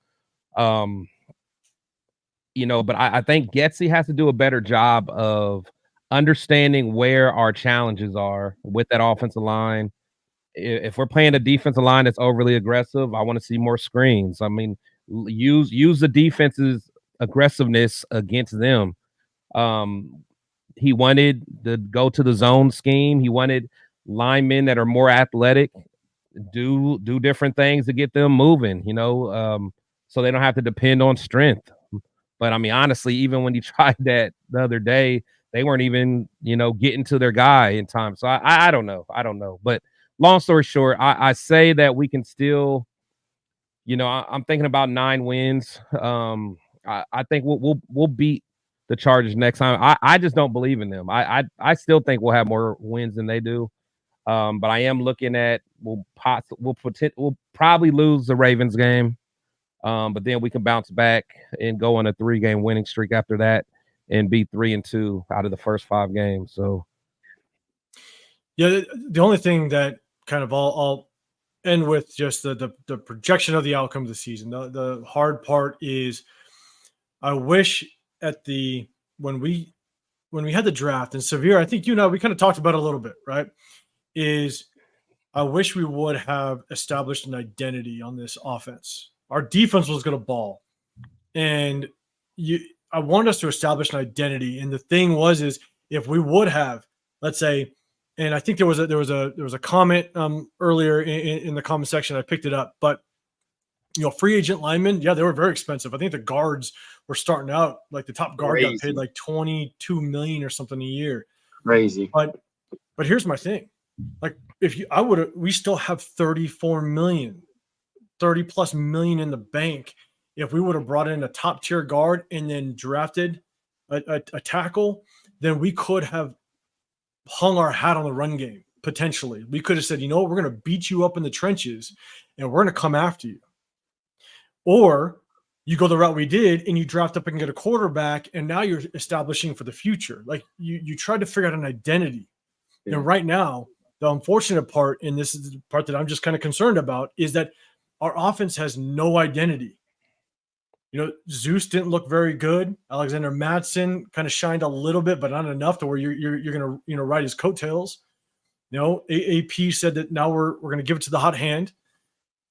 You know, but I think Getsy has to do a better job of understanding where our challenges are with that offensive line. If we're playing a defensive line that's overly aggressive, I want to see more screens. I mean, use the defense's aggressiveness against them. He wanted to go to the zone scheme. He wanted linemen that are more athletic, do different things to get them moving, you know, so they don't have to depend on strength. But I mean, honestly, even when you tried that the other day, they weren't even, you know, getting to their guy in time. So I don't know. I don't know. But long story short, I say that we can still, you know, I'm thinking about 9 wins. I think we'll beat the Chargers next time. I just don't believe in them. I still think we'll have more wins than they do. But I am looking at we'll probably lose the Ravens game. But then we can bounce back and go on a 3-game winning streak after that and be 3-2 out of the first 5 games. So yeah, the only thing that kind of I'll end with just the projection of the outcome of the season. The hard part is I wish when we had the draft, and Severe, I think you and I, we kind of talked about it a little bit, right? Is I wish we would have established an identity on this offense. our defense was going to ball, and I wanted us to establish an identity. And the thing is if we would have, let's say, and I think there was a comment earlier in the comment section. I picked it up, but free agent linemen, yeah, they were very expensive. I think the guards were starting out like the top guard got paid like $22 million or something a year. Crazy. But here's my thing. Like we still have 34 million, 30 plus million in the bank. If we would have brought in a top tier guard and then drafted a tackle, then we could have hung our hat on the run game. Potentially, we could have said, we're going to beat you up in the trenches and we're going to come after you. Or you go the route we did and you draft up and get a quarterback, and now you're establishing for the future. Like you tried to figure out an identity. Yeah. And right now, the unfortunate part, and this is the part that I'm just kind of concerned about, is that our offense has no identity. Zeus didn't look very good. Alexander Mattson kind of shined a little bit, but not enough to where you're going to ride his coattails. AAP said that now we're going to give it to the hot hand.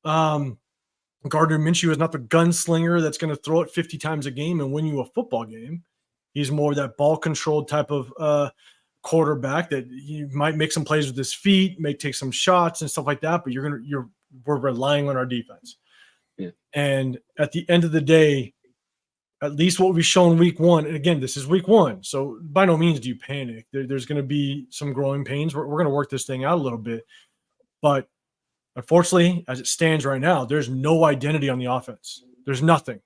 Gardner Minshew is not the gunslinger that's going to throw it 50 times a game and win you a football game. He's more that ball controlled type of quarterback that he might make some plays with his feet, may take some shots and stuff like that, but we're relying on our defense. Yeah. And at the end of the day, at least what we've shown week one, and again, this is week one, so by no means do you panic. There's going to be some growing pains. We're going to work this thing out a little bit, but unfortunately, as it stands right now, there's no identity on the offense. There's nothing.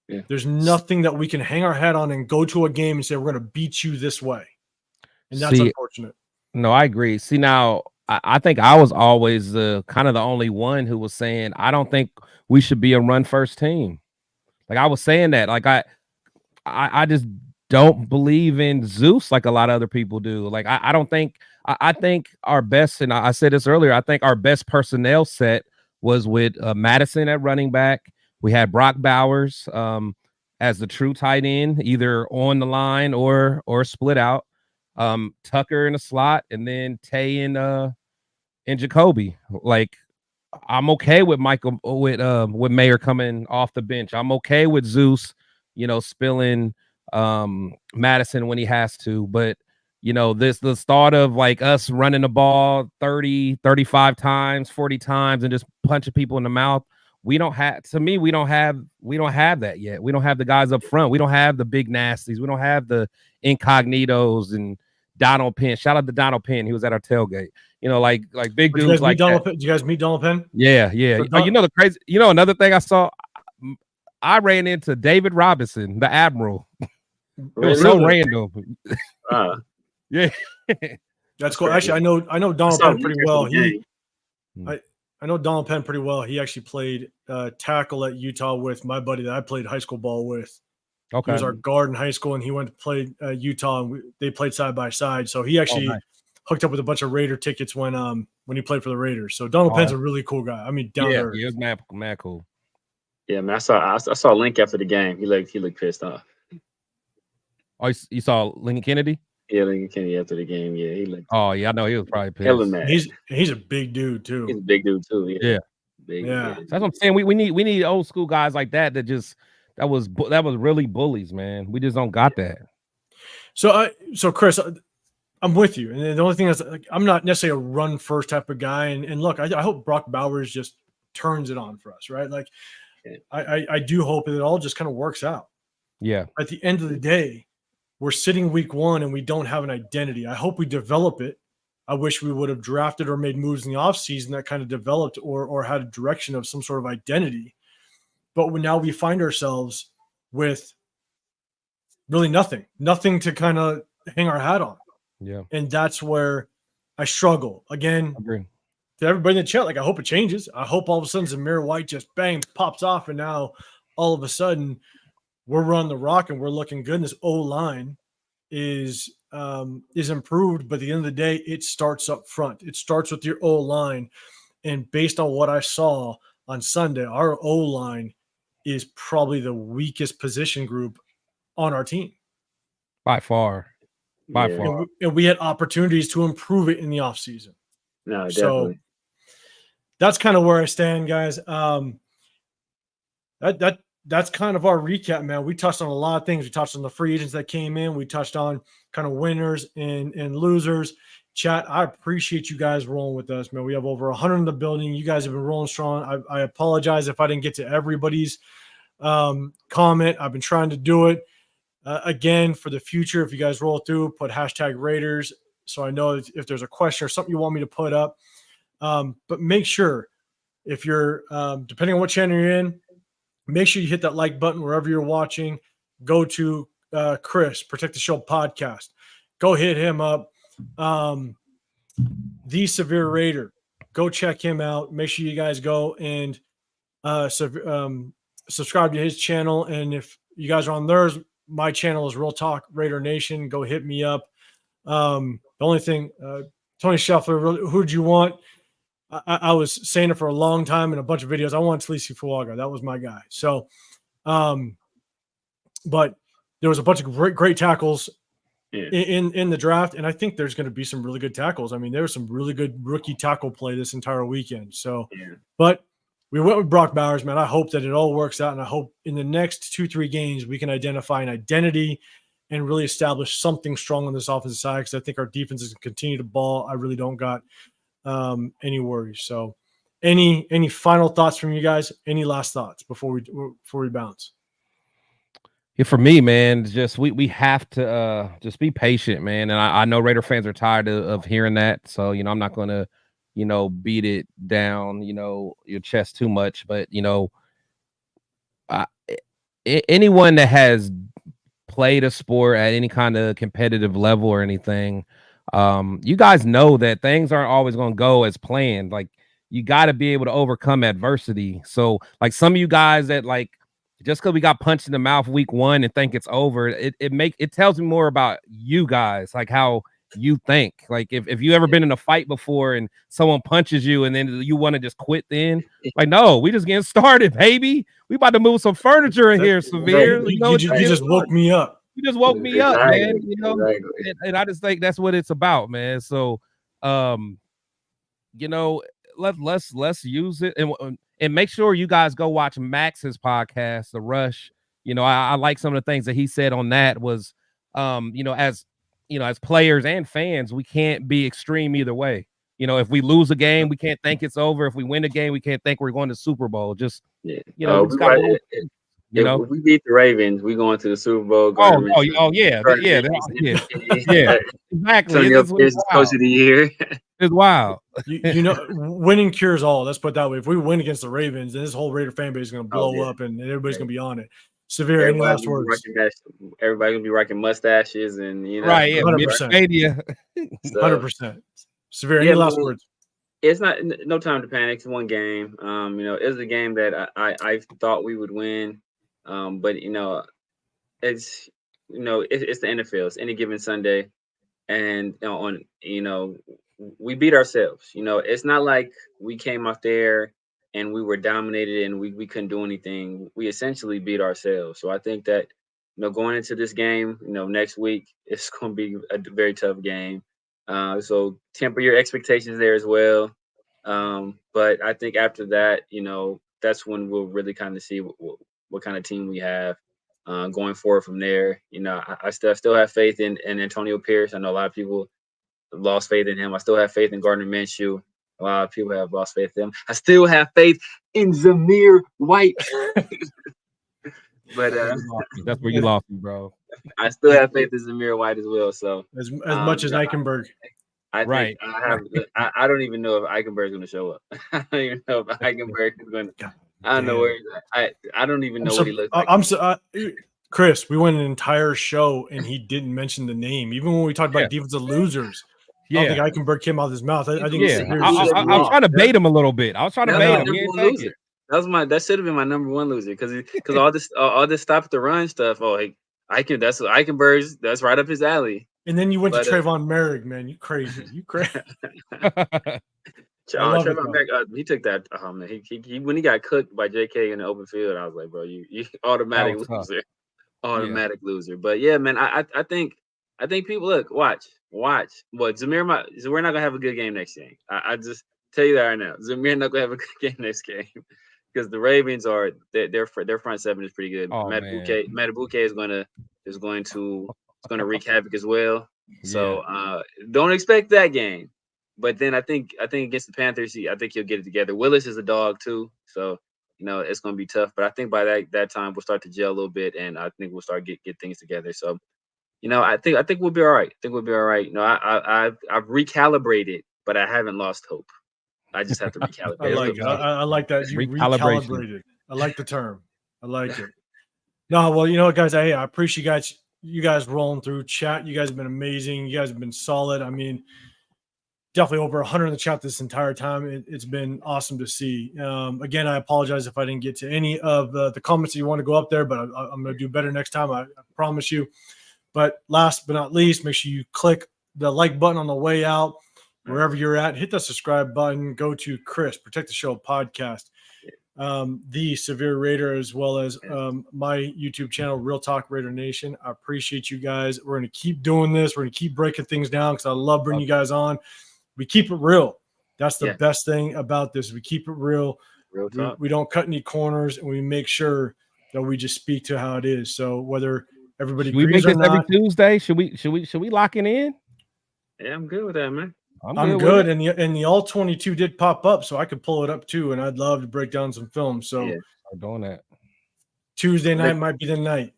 Yeah. There's nothing that we can hang our hat on and go to a game and say, we're going to beat you this way. And that's unfortunate. No, I agree. See, now, I think I was always kind of the only one who was saying, I don't think we should be a run-first team. Like, I was saying that. Like, I just don't believe in Zeus like a lot of other people do. Like, I don't think – I think our best, and I said this earlier, I think our best personnel set was with Madison at running back. We had Brock Bowers as the true tight end, either on the line or split out. Tucker in the slot, and then Tay and Jacoby. Like, I'm okay with Michael with Mayer coming off the bench. I'm okay with Zeus, spilling Madison when he has to, but the start of like us running the ball 30, 35 times, 40 times and just punching people in the mouth. We don't have that yet. We don't have the guys up front. We don't have the big nasties. We don't have the incognitos and Donald Penn. Shout out to Donald Penn. He was at our tailgate. Like big dudes like that. Did you guys meet Donald Penn? Yeah. The crazy, another thing I saw, I ran into David Robinson, the Admiral. It was so random. Yeah, that's cool. Actually, I know Donald Penn pretty well. I know Donald Penn pretty well. He actually played tackle at Utah with my buddy that I played high school ball with. Okay, he was our guard in high school, and he went to play Utah, and they played side by side. So he actually hooked up with a bunch of Raider tickets when he played for the Raiders. So Donald Penn's a really cool guy. I mean, down there. He was mad cool. Yeah, man. I saw Link after the game. He looked pissed off. Oh, you saw Lincoln Kennedy? Yeah, Lincoln Kennedy after the game. Yeah, he looked. Oh yeah, I know he was probably pissed. Hella mad. He's a big dude too. He's a big dude too. Yeah. Big, yeah. That's what I'm saying. We need old school guys like that that was really bullies, man. We just don't got that. So Chris, I'm with you. And the only thing is, like, I'm not necessarily a run first type of guy. And look, I hope Brock Bowers just turns it on for us, right? Like, I do hope it all just kind of works out. Yeah. At the end of the day, we're sitting week one and we don't have an identity. I hope we develop it. I wish we would have drafted or made moves in the offseason that kind of developed or had a direction of some sort of identity. But now we find ourselves with really nothing to kind of hang our hat on. Yeah. And that's where I struggle. Again, to everybody in the chat, like, I hope it changes. I hope all of a sudden Zamir White just bang pops off, and now all of a sudden we're running the rock and we're looking good. And this O-line is improved, but at the end of the day, it starts up front. It starts with your O-line. And based on what I saw on Sunday, our O-line is probably the weakest position group on our team. By far. And we had opportunities to improve it in the offseason. No, definitely. So that's kind of where I stand, guys. that's kind of our recap, man. We touched on a lot of things. We touched on the free agents that came in. We touched on kind of winners and losers. Chat, I appreciate you guys rolling with us, man. We have over 100 in the building. You guys have been rolling strong. I apologize if I didn't get to everybody's comment. I've been trying to do it. Again, for the future, if you guys roll through, put hashtag Raiders so I know if there's a question or something you want me to put up. But make sure, if you're depending on what channel you're in, make sure you hit that like button wherever you're watching. Go to Chris, Protect the Show podcast. Go hit him up. The Severe Raider. Go check him out. Make sure you guys go and subscribe to his channel. And if you guys are on theirs, my channel is Real Talk Raider Nation. Go hit me up. The only thing, Tony Scheffler, who'd you want? I was saying it for a long time in a bunch of videos. I want Talisi Fuaga. That was my guy. So, but there was a bunch of great tackles in the draft, and I think there's going to be some really good tackles. I mean, there was some really good rookie tackle play this entire weekend. So, but we went with Brock Bowers, man. I hope that it all works out, and I hope in the next 2-3 games we can identify an identity and really establish something strong on this offensive side, because I think our defense is going to continue to ball. I really don't got any worries. So any final thoughts from you guys? Any last thoughts before we bounce? Yeah, for me, man, just we have to just be patient, man. And I know Raider fans are tired of hearing that. So, I'm not gonna, beat it down, your chest too much. But, anyone that has played a sport at any kind of competitive level or anything, you guys know that things aren't always going to go as planned. Like, you got to be able to overcome adversity. So, like, some of you guys that, like, just because we got punched in the mouth week 1 and think it's over, it tells me more about you guys, like how you think. Like, if you ever been in a fight before and someone punches you and then you want to just quit, then like, no, we just getting started, baby. We about to move some furniture in here, Severe. You just woke me up. You just woke me up, man. And I just think that's what it's about, man. So, let's use it and make sure you guys go watch Max's podcast, The Rush. I like some of the things that he said on that. Was, as players and fans, we can't be extreme either way. If we lose a game, we can't think it's over. If we win a game, we can't think we're going to Super Bowl. Just, if we beat the Ravens, we going to the Super Bowl. Yeah, exactly. It's coach of the year. It's wild. Winning cures all. Let's put it that way. If we win against the Ravens, then this whole Raider fan base is going to blow up, and everybody's going to be on it. Severe, any last words? Everybody's going to be rocking mustaches, and right, yeah, 100%. 100%. Severe, any last words? It's no time to panic. It's one game. It was a game that I thought we would win, but it's it's the NFL. It's any given Sunday, and we beat ourselves. It's not like we came out there and we were dominated and we couldn't do anything. We essentially beat ourselves. So I think that going into this game, next week, it's going to be a very tough game. So temper your expectations there as well. But I think after that, that's when we'll really kind of see what kind of team we have going forward from there. I still have faith in Antonio Pierce. I know a lot of people lost faith in him. I still have faith in Gardner Minshew. A lot of people have lost faith in him. I still have faith in Zamir White. But that's where you lost me, bro. I still have faith in Zamir White as well. So as much as Eichenberg. I don't even know if Eichenberg is going to show up. I don't even know if Eichenberg is going to. I don't know where he's at. I don't even know what he looks like. Chris, we went an entire show and he didn't mention the name, even when we talked about defensive losers. I don't think Eichenberg came out of his mouth. I think I was trying to bait him a little bit. I was trying to bait him. He didn't take it. That should have been my number one loser because all this stop the run stuff. Oh, hey, that's Eichenberg's. That's right up his alley. And then you went to Trayvon Merrick, man. You crazy. You crazy. Trayvon Merrick, he took that. Oh man, he when he got cooked by JK in the open field, I was like, bro, you automatic loser, automatic loser. But yeah, man, I think people watch. What Zamir not gonna have a good game next game. I just tell you that right now. Zamir not gonna have a good game next game. because the Ravens are their front seven is pretty good. Oh, Matabuke is going to wreak havoc as well. So don't expect that game. But then I think against the Panthers, I think he'll get it together. Willis is a dog too, so it's going to be tough. But I think by that time we'll start to gel a little bit, and I think we'll start get things together. So I think we'll be all right. I think we'll be all right. I've recalibrated, but I haven't lost hope. I just have to recalibrate. I like it. I like that. You recalibrated. I like the term. I like it. No, well, you know what, guys? I appreciate you guys rolling through chat. You guys have been amazing. You guys have been solid. I mean, definitely over 100 in the chat this entire time. It's been awesome to see. Again, I apologize if I didn't get to any of the comments that you want to go up there, but I'm going to do better next time. I promise you. But last but not least, make sure you click the like button on the way out. Wherever you're at, hit the subscribe button. Go to Chris, Protect the Show podcast, the Severe Raider, as well as my YouTube channel, Real Talk Raider Nation. I appreciate you guys. We're going to keep doing this. We're going to keep breaking things down because I love bringing you guys on. We keep it real. That's the best thing about this. We keep it real. Real talk. We don't cut any corners, and we make sure that we just speak to how it is. So whether everybody agrees or not, every Tuesday. Should we lock it in? Yeah, I'm good with that, man. I'm good. And the all 22 did pop up, so I could pull it up too. And I'd love to break down some film. So I'm doing that. Tuesday night might be the night.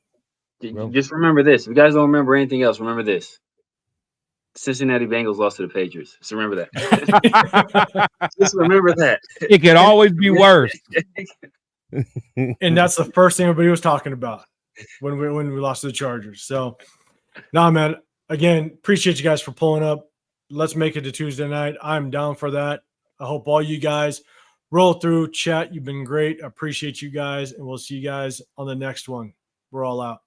Just remember this. If you guys don't remember anything else, remember this. Cincinnati Bengals lost to the Patriots. Just remember that. Just remember that. It could always be worse. And that's the first thing everybody was talking about when we lost to the Chargers. So, man. Again, appreciate you guys for pulling up. Let's make it to Tuesday night. I'm down for that. I hope all you guys roll through chat. You've been great. I appreciate you guys, and we'll see you guys on the next one. We're all out.